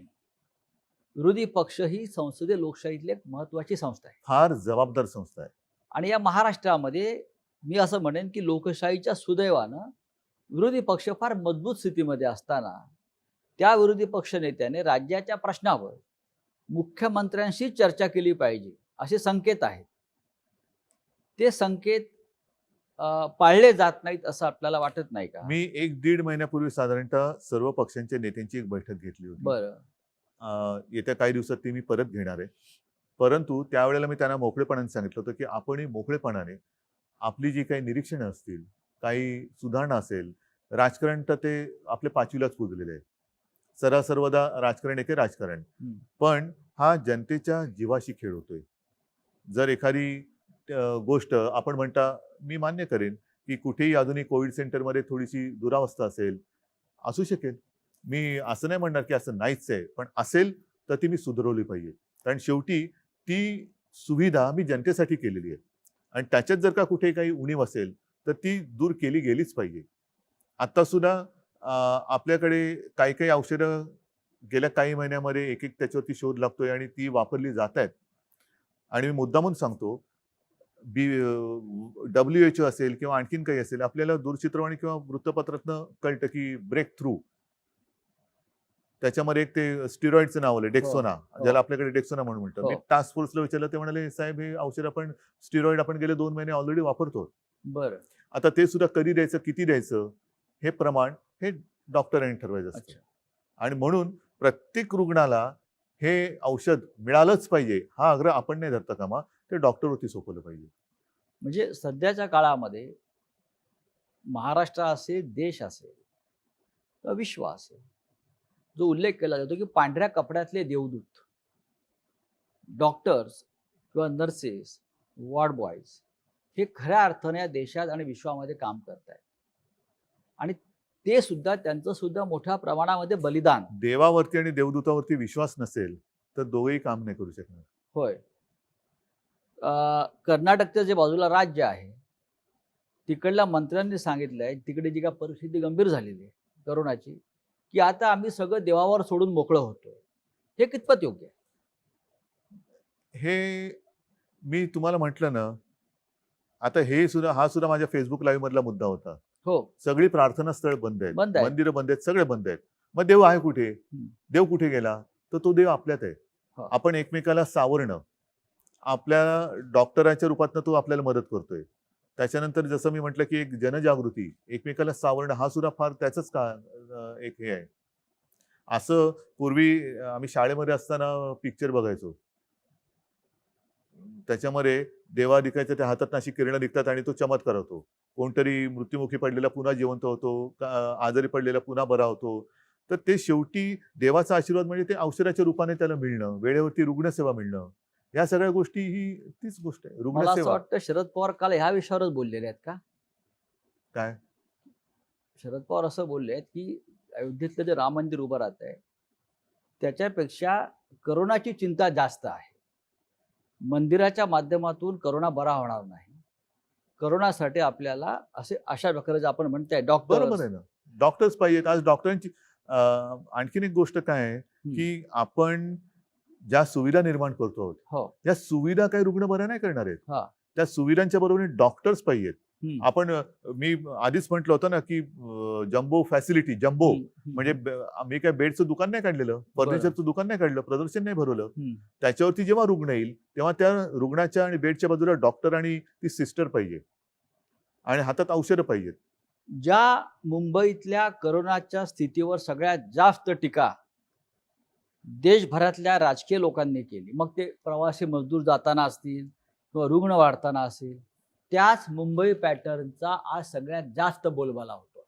विरोधी पक्ष ही संसदीय लोकशाहीतली एक महत्वाची संस्था आहे फार जबाबदार संस्था आहे. आणि या महाराष्ट्रामध्ये मी असं म्हणेन की लोकशाहीच्या सुदैवानं विरोधी पक्ष फार मजबूत स्थितीमध्ये असताना त्या विरोधी पक्ष नेत्याने राज्याच्या प्रश्नावर मुख्यमंत्र्यांशी चर्चा केली पाहिजे असे संकेत आहेत. ते संकेत पाळले जात नाहीत असं आपल्याला वाटत नाही का? मी 1-1.5 महिन्यापूर्वी साधारणतः सर्व पक्षांच्या नेत्यांची एक बैठक घेतली होती. बरं. येत्या काही दिवसात ती मी परत घेणार आहे. परंतु त्यावेळेला मी त्यांना मोकळेपणाने सांगितलं होतं की आपणही मोकळेपणाने आपली जी काही निरीक्षणं असतील, काही सुधारणा असेल, राजकारण तर ते आपल्या 5वीलाच पुजलेले आहे. सर्वदा राजकारण एके राजकारण. पण हा जनतेच्या जीवाशी खेळ होतोय. जर एखादी गोष्ट आपण म्हणता, मी मान्य करेन की कुठेही अजूनही कोविड सेंटरमध्ये थोडीशी दुरावस्था असेल, असू शकेल. मी असं नाही म्हणणार की असं नाहीच आहे, पण असेल तर ती मी सुधारवली पाहिजे. कारण शेवटी ती सुविधा मी जनतेसाठी केलेली आहे आणि त्याच्यात जर का कुठे काही उणीव असेल तर ती दूर केली गेलीच पाहिजे. आता सुद्धा आपल्याकडे काही काही औषधं गेल्या काही महिन्यामध्ये एक त्याच्यावरती शोध लागतोय आणि ती वापरली जात आहेत. आणि मी मुद्दामून सांगतो, WHO असेल किंवा आणखीन काही असेल, आपल्याला दूरचित्रवाणी किंवा वृत्तपत्रातनं कळतं की ब्रेक थ्रू, त्याच्यामध्ये एक ते स्टिरॉइडचं नाव आलं, डेक्सोना, ज्याला आपल्याकडे डेक्सोना म्हणून म्हणतो. मी टास्क फोर्सला विचारलं, ते म्हणाले साहेब हे औषध आपण स्टिरॉइड आपण गेले 2 महिने ऑलरेडी वापरतो. बरं. आता ते सुद्धा कधी द्यायचं, किती द्यायचं, हे प्रमाण हे डॉक्टरांनी ठरवायचं असतं. आणि म्हणून प्रत्येक रुग्णाला हे औषध मिळालंच पाहिजे हा आग्रह आपण नाही धरता कामा, ते डॉक्टरवरती सोपवलं पाहिजे. म्हणजे सध्याच्या काळामध्ये महाराष्ट्र असेल, देश असेल किंवा विश्व असेल, जो उल्लेख केला जातो की पांढऱ्या कपड्यातले देवदूत डॉक्टर्स किंवा नर्सेस, वॉर्ड बॉयज हे खऱ्या अर्थाने या देशात आणि विश्वामध्ये काम करत आहेत आणि ते सुद्धा त्यांचं सुद्धा मोठ्या प्रमाणामध्ये बलिदान. देवावरती आणि देवदूतावरती विश्वास नसेल तर दोघेही काम नाही करू शकणार. होय. कर्नाटकच्या जे बाजूला राज्य आहे तिकडल्या मंत्र्यांनी सांगितलं आहे, तिकडे जी काय परिस्थिती गंभीर झालेली आहे करोनाची, की आता आम्ही सगळं देवावर सोडून मोकळं होतोय. हे कितपत योग्य आहे? हे मी तुम्हाला म्हटलं ना, आता हा सुद्धा माझ्या फेसबुक लाईव्ह मधला मुद्दा होता. हो, सगळी प्रार्थना स्थळ बंद आहेत, बंद आहेत. मंदिरं बंद आहेत, सगळे बंद आहेत. मग देव आहे कुठे? देव कुठे गेला? तर तो देव आपल्यात आहे. हो. आपण एकमेकाला सावरणं, आपल्या डॉक्टरांच्या रूपातनं तो आपल्याला मदत करतोय. त्याच्यानंतर जसं मी म्हटलं की एक जनजागृती, एकमेकाला सावरणं, हा सुद्धा फार त्याचंच एक हे आहे. असं पूर्वी आम्ही शाळेमध्ये असताना पिक्चर बघायचो. त्याच्यामध्ये देवा दिखायचं, त्या हातात अशी किरणं निघतात आणि तो चमत्कार होतो. कोणतरी मृत्युमुखी पडलेला पुन्हा जिवंत होतो, आजारी पडलेला पुन्हा बरा होतो. तर ते शेवटी देवाचा आशीर्वाद म्हणजे ते औषधाच्या रूपाने त्याला मिळणं, वेळेवरती रुग्णसेवा मिळणं, या सगळ्या गोष्टी ही तीच गोष्ट आहे. मला असं रुग्णसेवा. वाटतं शरद पवार काल ह्या विषयावरच बोललेले आहेत का? काय? शरद पवार असं बोलले आहेत की अयोध्येतलं जे राम मंदिर उभं राहत आहे त्याच्यापेक्षा करोनाची चिंता जास्त आहे. मंदिराच्या माध्यमातून करोना बरा होणार नाही. करोनासाठी आपल्याला अशा प्रकारे आपण म्हणताय बरोबर डॉक्टर आहे ना. डॉक्टर्स पाहिजेत. आज डॉक्टरांची आणखीन एक गोष्ट काय आहे की आपण ज्या सुविधा निर्माण करतो आहोत, हो या सुविधा काही रुग्ण बऱ्या नाही करणार आहेत. हा त्या सुविधांच्या बरोबरीने डॉक्टर्स पाहिजेत. आपण मी आधीच म्हटलं होतं ना की जम्बो फॅसिलिटी, जम्बो म्हणजे मी काय बेडचं दुकान नाही काढलेलं, फर्निचरचं दुकान नाही काढलं, प्रदर्शन नाही भरवलं. त्याच्यावरती जेव्हा रुग्ण येईल तेव्हा त्या रुग्णाच्या आणि बेडच्या बाजूला डॉक्टर आणि ती सिस्टर पाहिजे आणि हातात औषधं पाहिजेत. ज्या मुंबईतल्या करोनाच्या स्थितीवर सगळ्यात जास्त टीका देशभरातल्या राजकीय लोकांनी केली, मग ते प्रवासी मजदूर जाताना असतील किंवा रुग्ण वाढताना असेल, त्याच मुंबई पॅटर्नचा आज सगळ्यात जास्त बोलबाला होतो.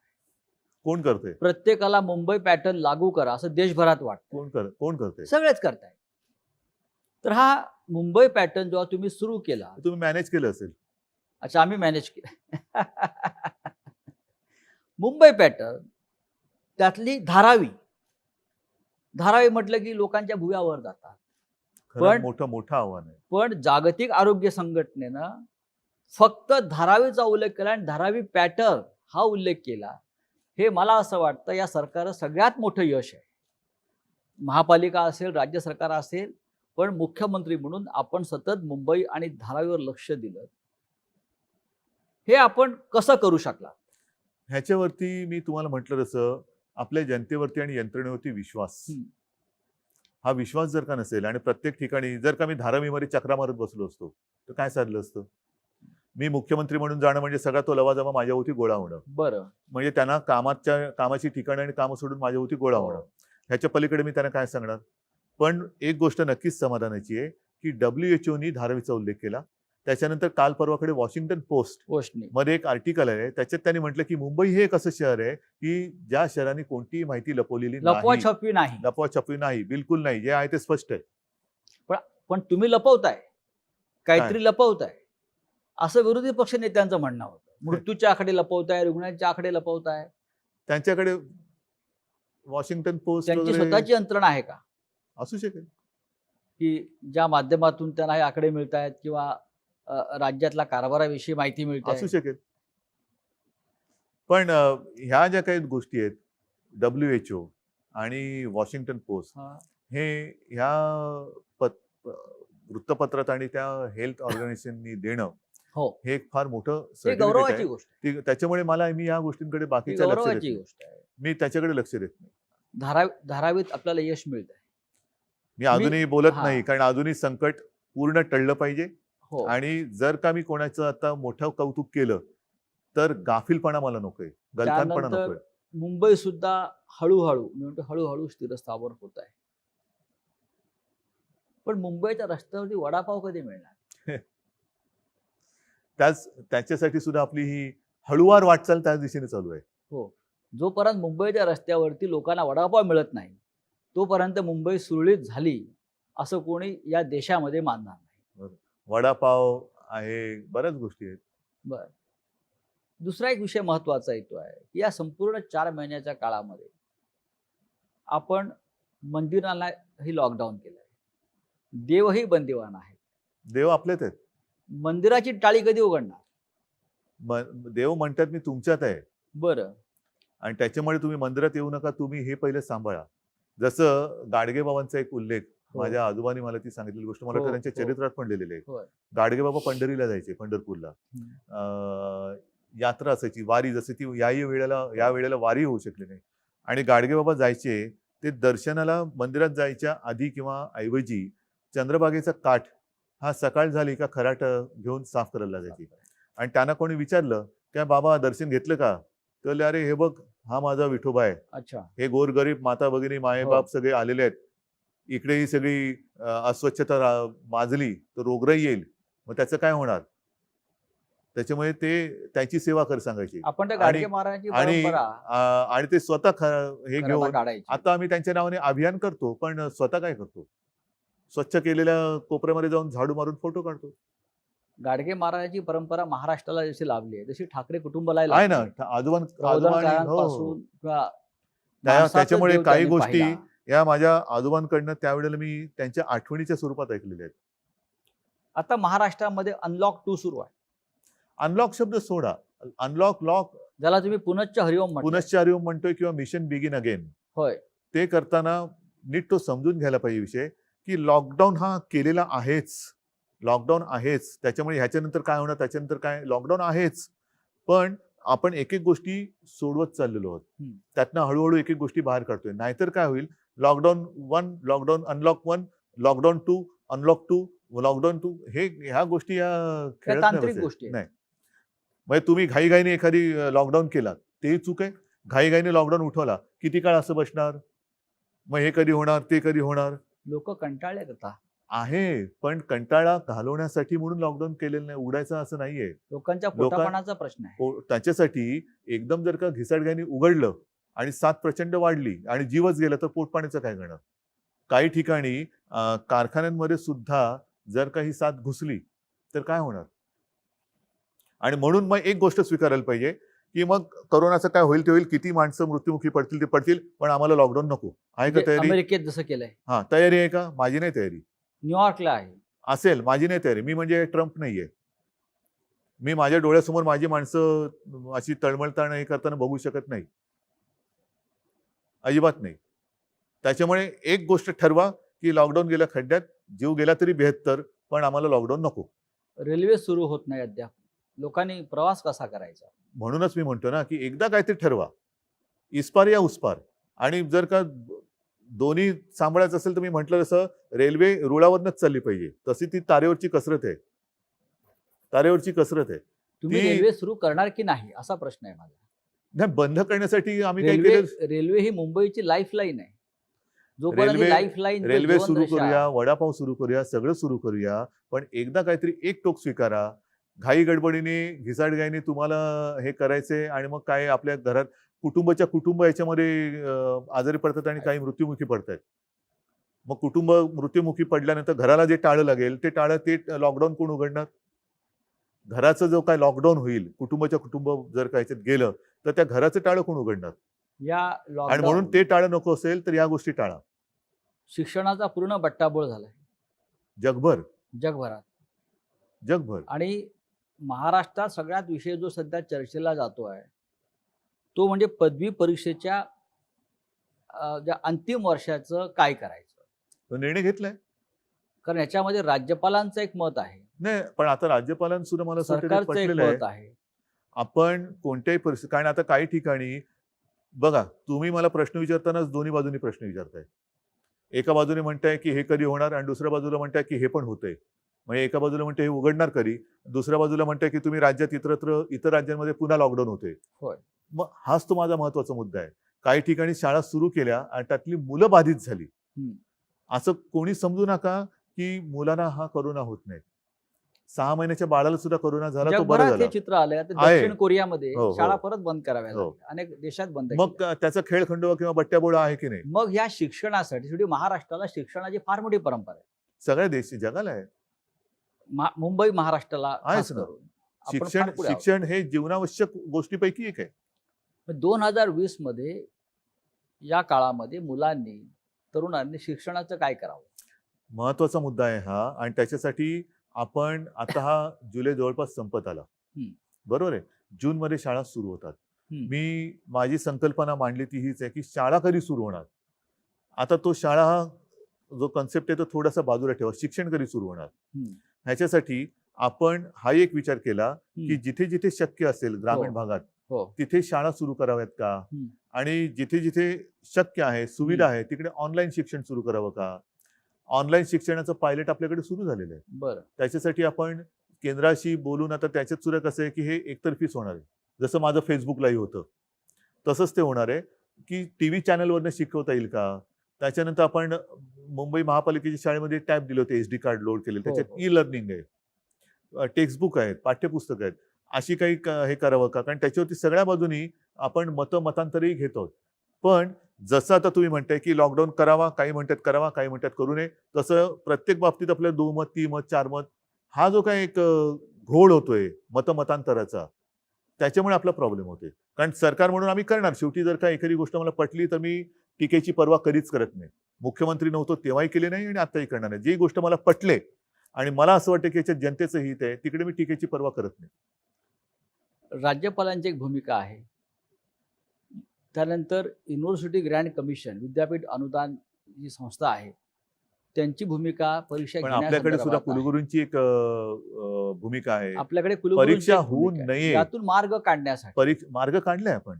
कोण करते? प्रत्येकाला मुंबई पॅटर्न लागू करा असं देशभरात वाटतं. कोण करते? सगळेच करताय. तर हा मुंबई पॅटर्न जेव्हा तुम्ही सुरू केला, तुम्ही मॅनेज केलं असेल. अच्छा आम्ही मॅनेज केलं. मुंबई पॅटर्न त्यातली धारावी म्हटलं की लोकांच्या भुव्यावर जातात. खरं मोठं आव्हान आहे. पण जागतिक आरोग्य संघटनेनं फक्त धारावीचा उल्लेख केला आणि धारावी पॅटर्न हा उल्लेख केला. हे मला असं वाटतं या सरकारचं सगळ्यात मोठं यश आहे. महापालिका असेल, राज्य सरकार असेल, पण मुख्यमंत्री म्हणून आपण सतत मुंबई आणि धारावीवर लक्ष दिलं. हे आपण कसं करू शकला? ह्याच्यावरती मी तुम्हाला म्हटलं तसं आपल्या जनतेवरती आणि यंत्रणेवरती विश्वास. हा विश्वास जर का नसेल आणि प्रत्येक ठिकाणी जर का मी धारावीमध्ये चक्रा मारत बसलो असतो तर काय साधलं असतं? मी मुख्यमंत्री म्हणून जाणं म्हणजे सगळा तो लवाजमा माझ्यावरती गोळा होणं. बरं, म्हणजे त्यांना कामाची ठिकाणं आणि कामं सोडून माझ्यावरती गोळा होणं. ह्याच्या पलीकडे मी त्यांना काय सांगणार? पण एक गोष्ट नक्कीच समाधानाची आहे की WHO धारावीचा उल्लेख केला. त्याच्यानंतर काल परवाकडे वॉशिंग्टन पोस्ट मध्ये एक आर्टिकल आहे, त्याच्यात त्यांनी म्हटलं की मुंबई हे एक असं शहर आहे की ज्या शहराने कोणतीही माहिती लपवलेली नाही, लपवाछपवी नाही, बिलकुल नाही. जे आहे ते स्पष्ट आहे. पण तुम्ही लपवताय, काहीतरी लपवताय असं विरोधी पक्ष नेत्यांचं म्हणणं होतं. मृत्यूच्या आकडे लपवताय, रुग्णांच्या आकडे लपवताय. त्यांच्याकडे वॉशिंग्टन पोस्ट त्यांची स्वतःची यंत्रणा आहे का? असू शकेल की ज्या माध्यमातून त्यांना हे आकडे मिळत आहेत किंवा राज्यातल्या कारभाराविषयी माहिती मिळते. असू शकेल. पण ह्या ज्या काही गोष्टी आहेत, WHO आणि वॉशिंग्टन पोस्ट हे ह्या वृत्तपत्रात आणि त्या हेल्थ ऑर्गनायझेशननी देणं हे एक फार मोठं गौरवाची गोष्ट आहे. त्याच्यामुळे मी या गोष्टींकडे बाकीच्या मी त्याच्याकडे लक्ष देत नाही. धारावीत आपल्याला यश मिळत आहे. मी अजूनही बोलत नाही, कारण अजूनही संकट पूर्ण टळलं पाहिजे. आणि जर का मी कोणाचं आता मोठं कौतुक केलं तर गाफीलपणा मला नकोय, गलथानपणा नकोय. मुंबई सुद्धा हळूहळू स्थिरस्थावर होत आहे. पण मुंबईच्या रस्त्यावरती वडापाव कधी मिळणार? त्याच्यासाठी सुद्धा आपली ही हळूवार वाटचाल त्याच दिशेने चालू आहे. हो, जोपर्यंत मुंबईच्या रस्त्यावरती लोकांना वडापाव मिळत नाही तोपर्यंत मुंबई सुरळीत झाली असं कोणी या देशामध्ये मानणार नाही. वडापाव आहे, बऱ्याच गोष्टी आहेत. बर, दुसरा एक विषय महत्वाचा येतो आहे की या संपूर्ण 4 महिन्याच्या काळामध्ये आपण मंदिरांनाही लॉकडाऊन केलंय, देवही बंदिवान आहेत. देव आपलेच आहेत. मंदिराची टाळी कधी उघडणार? देव म्हणतात मी तुमच्यात आहे, बरं. आणि त्याच्यामुळे तुम्ही मंदिरात येऊ नका, तुम्ही हे पहिले सांभाळा. जसं गाडगेबाबांचा एक उल्लेख, हो. माझ्या आजोबांनी मला ती सांगितलेली गोष्ट, मला हो, तर त्यांच्या हो. चरित्रात पण लिहिलेलं आहे. होय. गाडगेबाबा पंढरीला जायचे, पंढरपूरला. यात्रा असायची, वारी, जसे ती या वेळेला वारी होऊ शकली नाही, आणि गाडगेबाबा जायचे ते दर्शनाला मंदिरात जायच्या आधी किंवा ऐवजी चंद्रभागेचा काठ हा सकाळ झाली का खराट घेऊन साफ करायला जायची. आणि त्यांना कोणी विचारलं, काय बाबा दर्शन घेतलं का? तर म्हणले, अरे हे बघ, हा माझा विठोबा आहे, अच्छा. हे गोरगरीब माता भगिनी मायेबाप सगळे आलेले आहेत, इकडे ही सगळी अस्वच्छता माजली तर रोगराई येईल, मग त्याचं काय होणार? त्याच्यामुळे ते त्याची सेवा कर सांगायची. आपण त्या गाडगे महाराजांची आणि परंपरा आणि ते स्वतः हे खरं घेऊन काढायची. आता आम्ही त्यांच्या नावाने अभियान करतो, पण स्वतः काय करतो? स्वच्छ केलेल्या कोपऱ्यामध्ये जाऊन झाडू मारून फोटो काढतो. गाडगे महाराजांची परंपरा महाराष्ट्राला जशी लाभली आहे, तशी ठाकरे कुटुंबाला आहे ना, आजोबांनी प्रौढांकाळापासून किंवा त्याच्यामुळे माणसाचं काही देव गोष्टी त्यांनी पाहिला. या माझ्या आजोबांकडनं त्यावेळेला मी त्यांच्या आठवणीच्या स्वरूपात ऐकलेल्या आहेत. आता महाराष्ट्रामध्ये अनलॉक 2 सुरू आहे, अनलॉक शब्द सोडा, अनलॉक लॉक ज्याला तुम्ही पुनश्च हरिओम म्हणता. पुनश्च हरिओम म्हणतोय किंवा मिशन बिगिन अगेन, होय. ते करताना नीट तो समजून घ्यायला पाहिजे विषय, की लॉकडाऊन हा केलेला आहेच, लॉकडाऊन आहेच, त्याच्यामुळे ह्याच्यानंतर काय होणार, त्याच्यानंतर काय, लॉकडाऊन आहेच, पण आपण एक एक गोष्टी सोडवत चाललेलो आहोत. त्यातनं हळूहळू एक एक गोष्टी बाहेर काढतोय. नाहीतर काय होईल, lockdown 1, lockdown unlock 1, lockdown 2, unlock 2, lockdown 2, ह्या गोष्टी या खेळत तांत्रिक गोष्टी नाही. म्हणजे तुम्ही घाईघाईने एखादी लॉकडाऊन केला, तेही चूक आहे. घाईघाईने लॉकडाऊन उठवला, किती काळ असं बसणार? मग हे कधी होणार, ते कधी होणार? लोक कंटाळले आता आहे, पण कंटाळा घालवण्यासाठी म्हणून लॉकडाऊन केलेलं नाही, उघडायचं असं नाहीये. लोकांच्या पोटापाण्याचा प्रश्न आहे. त्याच्यासाठी एकदम जर का घिसाडघाईने उघडलं आणि साथ प्रचंड वाढली आणि जीवच गेला, तर पोटपाण्याचं काय करणार? काही ठिकाणी कारखान्यांमध्ये सुद्धा जर का ही साथ घुसली तर काय होणार? आणि म्हणून मग एक गोष्ट स्वीकारायला पाहिजे, की मग करोनाचं काय होईल ते होईल, किती माणसं मृत्युमुखी पडतील ते पडतील, पण आम्हाला लॉकडाऊन नको. आहे का तयारी? अमेरिकेत जसं केलंय. हा, तयारी आहे का? माझी नाही तयारी. न्यूयॉर्कला आहे. असेल, माझी नाही तयारी. मी म्हणजे ट्रम्प नाहीये. मी माझ्या डोळ्यासमोर माझी माणसं अशी तळमळताना हे करताना बघू शकत नाही, अजिबात नाही. त्याच्यामुळे एक गोष्ट ठरवा, की लॉकडाऊन गेला खड्ड्यात, जीव गेला तरी 72, पण आम्हाला लॉकडाऊन नको. रेल्वे सुरू होत नाही अद्याप, लोकांनी प्रवास कसा करायचा? म्हणूनच मी म्हणतो ना, की एकदा काहीतरी ठरवा, इस्पार या उसपार. आणि जर का दोन्ही सांभाळायचं असेल तर मी म्हटलं तसं रेल्वे रुळावरनच चालली पाहिजे, तशी ती तारेवरची कसरत आहे, तारेवरची कसरत आहे. तुम्ही रेल्वे सुरू करणार की नाही असा प्रश्न आहे माझा. नाही, बंद करण्यासाठी आम्ही काय केलं? रेल्वे ही मुंबईची लाईफलाईन आहे. जोपर्यंत लाईफलाईन, रेल्वे सुरू करूया, वडापाव सुरू करूया, सगळं सुरू करूया, पण एकदा काहीतरी एक टोक स्वीकारा. घाई गडबडीने घिसाडघाईने तुम्हाला हे करायचंय आणि मग काय आपल्या घरात कुटुंब याच्यामध्ये आजारी पडतात आणि काही मृत्युमुखी पडतात. मग कुटुंब मृत्युमुखी पडल्यानंतर घराला जे टाळं लागेल ते लॉकडाऊन कोण उघडणार? घराचं जो काय लॉकडाऊन होईल, कुटुंब जर का याच्यात गेलं तर त्या घराचं टाळं कोण उघडणार? आणि म्हणून ते टाळं नको असेल तर या गोष्टी टाळा. शिक्षणाचा पूर्ण बट्टाबोळ झालाय जगभरात. आणि महाराष्ट्रात सगळ्यात विषय जो सध्या चर्चेला जातो आहे तो म्हणजे पदवी परीक्षेच्या ज्या अंतिम वर्षाचं काय करायचं, तो निर्णय घेतलाय. कारण याच्यामध्ये राज्यपालांचं एक मत आहे, नाही पण आता राज्यपालांसुद्धा मला सरकारचं एक मत आहे. आपण कोणत्याही परिस्थिती, कारण आता काही ठिकाणी बघा, तुम्ही मला प्रश्न विचारतानाच दोन्ही बाजूनी प्रश्न विचारताय. एका बाजूने म्हणताय की हे कधी होणार आणि दुसऱ्या बाजूला म्हणताय की हे पण होतंय. म्हणजे एका बाजूला म्हणते हे उघडणार कधी, दुसऱ्या बाजूला म्हणताय की तुम्ही राज्यात इतर राज्यांमध्ये पुन्हा लॉकडाऊन होते. होय. मग हाच तो माझा महत्वाचा मुद्दा आहे. काही ठिकाणी शाळा सुरू केल्या आणि त्यातली मुलं बाधित झाली. असं कोणी समजू नका की मुलांना हा करोना होत नाही. 6 महिन्याच्या बाळाला सुद्धा करोना झाला, तो बरं झाला. हे चित्र आलंय. दक्षिण कोरियामध्ये शाळा परत बंद कराव्या लागल्या, अनेक देशात बंद. मग त्याचा खेळखंडोबा किंवा बट्ट्याबोळा आहे की नाही? मग या शिक्षणासाठी शेवटी महाराष्ट्राला शिक्षणाची फार मोठी परंपरा आहे. सगळ्या देशी जगाला आहे. मुंबई महाराष्ट्राला आहेच ना. शिक्षण हे जीवनावश्यक गोष्टीपैकी एक आहे. 2020 मध्ये या काळामध्ये मुलांनी, तरुणांनी शिक्षणाचं काय करावं? महत्वाचा मुद्दा आहे हा. आणि त्याच्यासाठी आपण आता हा जुलै जवळपास संपत आला, बरोबर आहे. जूनमध्ये शाळा सुरू होतात. मी माझी संकल्पना मांडली ती हीच आहे की शाळा कधी सुरू होणार. आता तो शाळा हा जो कन्सेप्ट आहे तो थोडासा बाजूला ठेवा. शिक्षण कधी सुरू होणार. ह्याच्यासाठी आपण हा एक विचार केला की जिथे जिथे शक्य असेल ग्रामीण भागात तिथे शाळा सुरू कराव्यात का, आणि जिथे जिथे शक्य आहे, सुविधा आहे, तिकडे ऑनलाईन शिक्षण सुरू करावं का. ऑनलाईन शिक्षणाचं पायलट आपल्याकडे सुरू झालेलं आहे. बरं. त्याच्यासाठी आपण केंद्राशी बोलून आता त्याच्यात सुद्धा कसं आहे की हे एकतर्फीच होणार आहे. जसं माझं फेसबुक लाईव्ह होतं तसंच ते होणार आहे की टीव्ही चॅनलवरनं शिकवता येईल का. त्याच्यानंतर आपण मुंबई महापालिकेच्या शाळेमध्ये टॅब दिले होते, SD कार्ड लोड केले, त्याच्यात ई-लर्निंग आहे, टेक्स्टबुक आहेत, पाठ्यपुस्तक आहेत. अशी काही हे करावं का, कारण त्याच्यावरती सगळ्या बाजूनी आपण मतांतरही घेत आहोत. पण जसं आता तुम्ही म्हणताय की लॉकडाऊन करावा, काही म्हणतात करावा, काही म्हणतात करू नये, तसं प्रत्येक बाबतीत आपल्याला 2 मत, 3 मत, 4 मत हा जो काही एक घोळ होतोय मतांतराचा, त्याच्यामुळे आपला प्रॉब्लेम होतोय. कारण सरकार म्हणून आम्ही करणार. शेवटी जर का एखादी गोष्ट मला पटली तर मी टीकेची पर्वा कधीच करत नाही. मुख्यमंत्री नव्हतो तेव्हाही केली नाही आणि आताही करणार नाही. जी गोष्ट मला पटले आणि मला असं वाटतं की याच्यात जनतेचं हित आहे तिकडे मी टीकेची पर्वा करत नाही. राज्यपालांची एक भूमिका आहे. त्यानंतर युनिव्हर्सिटी ग्रँड कमिशन, विद्यापीठ अनुदान जी संस्था आहे त्यांची भूमिका परीक्षा पण आपल्याकडे सुद्धा घेण्यासंदर्भात आहे. कुलगुरूंची एक भूमिका आहे. आपल्याकडे कुलगुरूंची परीक्षा एक होऊ भूमिका आहे. नये, यातून मार्ग काढण्यासाठी मार्ग काढलाय आपण.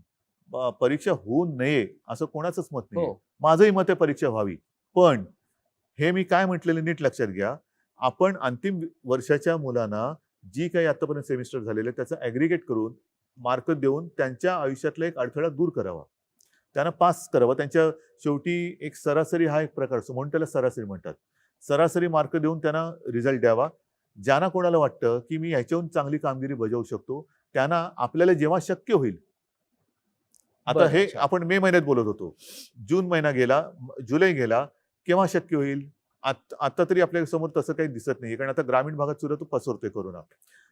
परीक्षा होऊ नये असं कोणाचंच मत नाही. हो. माझंही मत आहे परीक्षा व्हावी. पण हे मी काय म्हटलेलं नीट लक्षात घ्या. आपण अंतिम वर्षाच्या मुलांना जी काही आतापर्यंत सेमिस्टर झालेले त्याचं ॲग्रिगेट करून मार्क देऊन त्यांच्या आयुष्यातला एक अडथळा दूर करावा, त्यांना पास करावं. त्यांच्या शेवटी एक सरासरी हा एक प्रकार असतो म्हणून त्याला सरासरी म्हणतात. सरासरी मार्क देऊन त्यांना रिझल्ट द्यावा. ज्यांना कोणाला वाटतं की मी ह्याच्याहून चांगली कामगिरी बजावू शकतो त्यांना आपल्याला जेव्हा शक्य होईल. आता हे आपण मे महिन्यात बोलत होतो, जून महिना गेला, जुलै गेला, केव्हा शक्य होईल. आता तरी आपल्या समोर तसं काही दिसत नाही, कारण आता ग्रामीण भागात सुद्धा तो पसरतोय कोरोना.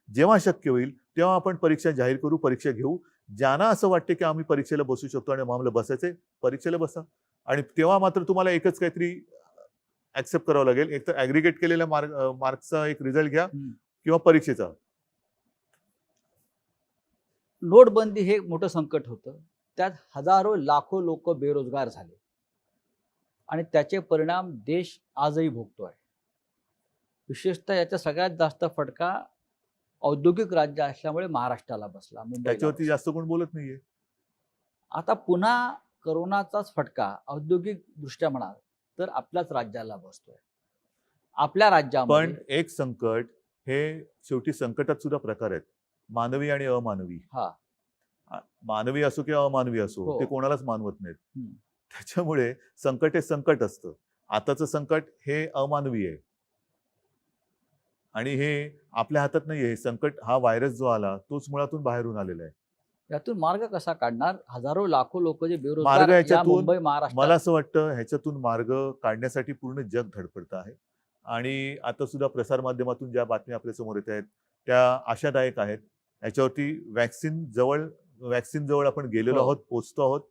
जेव्हा शक्य होईल तेव्हा आपण परीक्षा जाहीर करू, परीक्षा घेऊ. ज्यांना असं वाटते की आम्ही परीक्षेला बसू शकतो आणि आम्हाला बसायचंय, परीक्षेला बसा. आणि तेव्हा मात्र तुम्हाला एकच काहीतरी ऍक्सेप्ट करावं लागेल, एक तर ऍग्रिगेट केलेल्या मार्क्सचा एक रिझल्ट घ्या किंवा परीक्षेचा. नोटबंदी हे मोठं संकट होतं. त्यात हजारो लाखो लोक बेरोजगार झाले आणि त्याचे परिणाम देश आजही भोगतोय. विशेषतः याचा सगळ्यात जास्त फटका औद्योगिक राज्य असल्यामुळे महाराष्ट्राला बसला, मुंबईला त्याच्यावरती बसला. जास्त कोण बोलत नाहीये. आता पुन्हा करोनाचाच फटका औद्योगिक दृष्ट्या म्हणाल तर आपल्याच राज्याला बसतोय. आपल्या राज्यामध्ये पण एक संकट हे शेवटी संकटात सुद्धा प्रकार आहेत, मानवी आणि अमानवी. मानवी असो किंवा अमानवी असो, ते कोणालाच मानवत नाहीत. त्याच्यामुळे संकट हे संकट असतं. आताचं संकट हे अमानवी आहे आणि हे आपल्या हातात नाहीये. हे संकट, हा व्हायरस जो आला तोच मुळातून बाहेरून आलेला आहे. यातून मार्ग कसा काढणार. हजारो लाखो लोक जे मार्ग बेरोजगार या ह्याच्यातून मुंबई महाराष्ट्र, मला असं वाटतं ह्याच्यातून मार्ग काढण्यासाठी पूर्ण जग धडपडतं आहे. आणि आता सुद्धा प्रसारमाध्यमातून ज्या बातम्या आपल्या समोर येत आहेत त्या आशादायक आहेत. याच्यावरती वॅक्सिन जवळ आपण गेलेलो आहोत, पोहोचतो आहोत.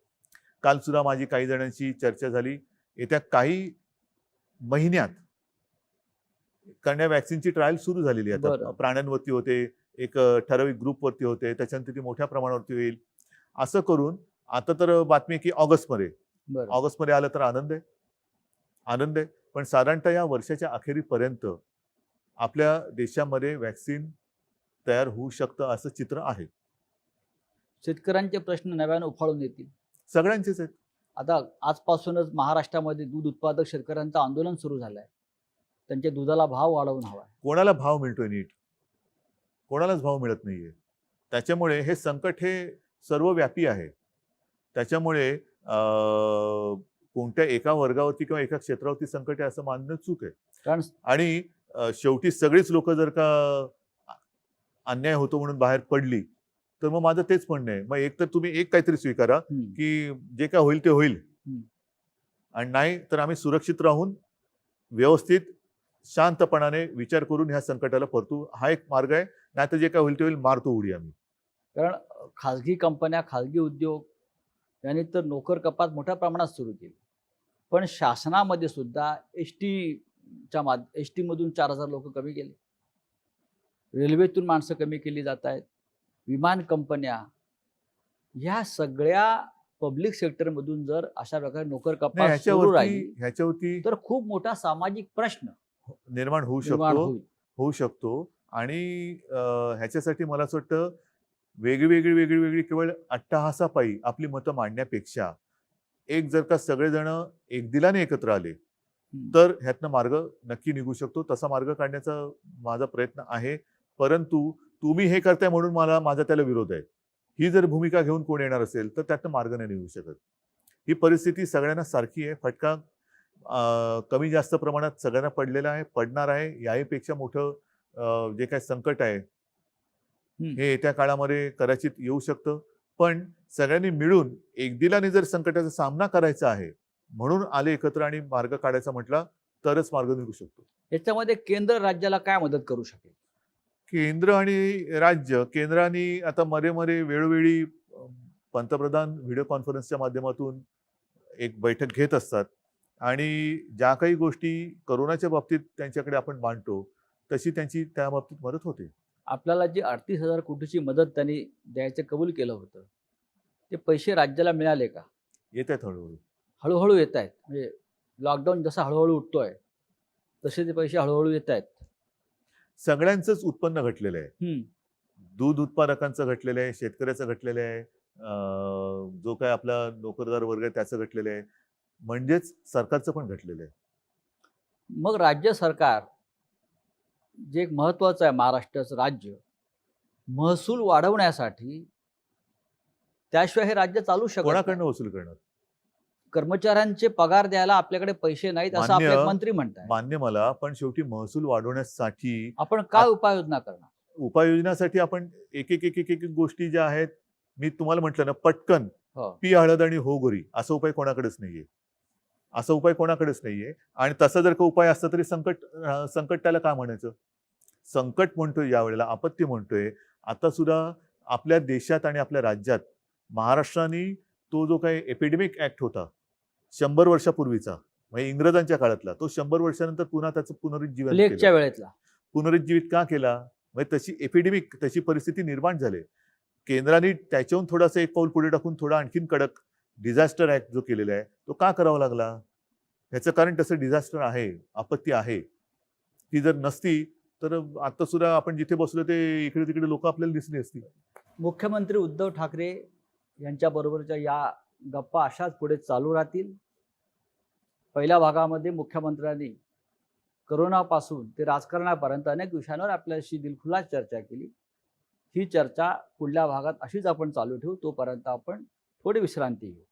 काल सुद्धा माझी काही जणांशी चर्चा झाली. येत्या काही महिन्यात कारण या वॅक्सिनची ट्रायल सुरू झालेली आहे. आता प्राण्यांवरती होते, एक ठराविक ग्रुपवरती होते, त्याच्यानंतर ती मोठ्या प्रमाणावरती होईल. असं करून आता तर बातमी की ऑगस्टमध्ये आलं तर आनंद आहे. पण साधारणतः या वर्षाच्या अखेरीपर्यंत आपल्या देशामध्ये वॅक्सिन तयार होऊ शकतं असं चित्र आहे. शेतकऱ्यांचे प्रश्न नव्याने उफाळून येतील. सगळ्यांचेच आहेत. आता आजपासूनच महाराष्ट्रामध्ये दूध उत्पादक शेतकऱ्यांचं आंदोलन सुरू झालंय. त्यांच्या दुधाला भाव वाढवून हवाय. कोणाला भाव मिळतोय नीट? कोणालाच भाव मिळत नाहीये. त्याच्यामुळे हे संकट हे सर्वव्यापी आहे. त्याच्यामुळे कोणत्या एका वर्गावरती किंवा एका क्षेत्रावरती संकट आहे असं मानणं चूक आहे. आणि शेवटी सगळीच लोक जर का अन्याय होतो म्हणून बाहेर पडली तर मग माझं तेच म्हणणं आहे, मग एक तर तुम्ही एक काहीतरी स्वीकारा की जे काय होईल ते होईल, आणि नाही तर आम्ही सुरक्षित राहून व्यवस्थित शांतपणाने विचार करून ह्या संकटाला परतू. हा एक मार्ग आहे. नाही तर जे काय होईल ते होईल, मारतो उडी आम्ही. कारण खाजगी कंपन्या, खाजगी उद्योग यांनी तर नोकर कपात मोठ्या प्रमाणात सुरू केली. पण शासनामध्ये सुद्धा एस टी मधून 4000 लोक कमी गेले. रेल्वेतून माणसं कमी केली जात आहेत, विमान कंपन्या, ह्या सगळ्या पब्लिक सेक्टरमधून जर अशा प्रकारे नोकर नाही, कपात सुरू राहिली ह्याच्यावरती तर खूप मोठा सामाजिक प्रश्न निर्माण होऊ निर्माण शकतो होईल. होऊ शकतो आणि ह्याच्यासाठी मला असं वाटतं वेगळी केवळ अट्टहासापायी आपली मतं मांडण्यापेक्षा एक जर का सगळेजण एकदिलाने एकत्र आले तर ह्यातनं मार्ग नक्की निघू शकतो. तसा मार्ग काढण्याचा माझा प्रयत्न आहे. परंतु तुम्ही हे करताय म्हणून माझा त्याला विरोध आहे, ही जर भूमिका घेऊन कोण येणार असेल तर त्यातनं मार्ग नाही निघू शकत. ही परिस्थिती सगळ्यांना सारखी आहे. फटका कमी जास्त प्रमाणात सगळ्यांना पडलेला आहे, पडणार आहे. याहीपेक्षा मोठं जे काही संकट आहे हे येत्या काळामध्ये कदाचित येऊ शकतं. पण सगळ्यांनी मिळून एकदिलाने जर संकटाचा सामना करायचा आहे म्हणून आले एकत्र आणि मार्ग काढायचा म्हटला तरच मार्ग निघू शकतो. याच्यामध्ये केंद्र राज्याला काय मदत करू शकेल? केंद्र आणि राज्य, केंद्राने आता मध्ये वेळोवेळी पंतप्रधान व्हिडिओ कॉन्फरन्सच्या माध्यमातून एक बैठक घेत असतात आणि ज्या काही गोष्टी कोरोनाच्या बाबतीत त्यांच्याकडे आपण मांडतो तशी त्यांची त्या बाबतीत मदत होते. आपल्याला जी 38,000 कोटीची मदत त्यांनी द्यायचं कबूल केलं होतं, ते पैसे राज्याला मिळाले का? येत आहेत हळूहळू. हळूहळू येत आहेत. म्हणजे लॉकडाऊन जसा हळूहळू उठतोय तसे ते पैसे हळूहळू येत आहेत. सगळ्यांचंच उत्पन्न घटलेलं आहे. दूध उत्पादकांचं घटलेलं आहे, शेतकऱ्याचं घटलेलं आहे, जो काय आपला नोकरदार वर्ग आहे त्याचं घटलेलं आहे, म्हणजेच सरकारचं पण घटलेलं आहे. मग राज्य सरकार जे एक महत्वाचं आहे, महाराष्ट्राचं राज्य महसूल वाढवण्यासाठी, त्याशिवाय हे राज्य चालू शकत नाही. कोणाकडनं वसूल करणार? कर्मचाऱ्यांचे पगार द्यायला आपल्याकडे पैसे नाहीत असं आपले मंत्री म्हणतात. मान्य मला, पण शेवटी महसूल वाढवण्यासाठी आपण काय उपाययोजना करणार? उपाययोजनासाठी आपण एक गोष्टी ज्या आहेत, मी तुम्हाला म्हटलं ना, पटकन हो. पी हळद आणि हो गोरी असा उपाय कोणाकडेच नाहीये. आणि तसा जर का उपाय असता तरी संकट त्याला काय म्हणायचं? संकट म्हणतोय, यावेळेला आपत्ती म्हणतोय. आता सुद्धा आपल्या देशात आणि आपल्या राज्यात महाराष्ट्राने तो जो काही एपिडेमिक ऍक्ट होता 100 वर्षापूर्वीचा, म्हणजे इंग्रजांच्या काळातला, तो 100 वर्षानंतर पुन्हा त्याचं पुनरुज्जीवन प्लेगच्या वेळेतला पुनरुज्जीवित का केला? म्हणजे तशी एपिडेमिक, तशी परिस्थिती निर्माण झाली. केंद्राने त्याच्याहून थोडासा एक पाऊल पुढे टाकून थोडा आणखीन कडक डिझास्टर ऍक्ट जो केलेला आहे तो का करावा लागला? ह्याचं कारण तसं डिझास्टर आहे, आपत्ती आहे. ती जर नसती तर आता सुद्धा आपण जिथे बसलो ते इकडे तिकडे लोक आपल्याला दिसली असती. मुख्यमंत्री उद्धव ठाकरे यांच्याबरोबरच्या या गप्पा अशाच पुढे चालू राहतील. पहिल्या भागामध्ये मुख्यमंत्र्यांनी करोनापासून ते राजकारणापर्यंत अनेक विषयांवर आपल्याशी दिलखुलास चर्चा केली. ही चर्चा पुढल्या भागात अशीच आपण चालू ठेवू. तोपर्यंत आपण थोडी विश्रांती घेऊ.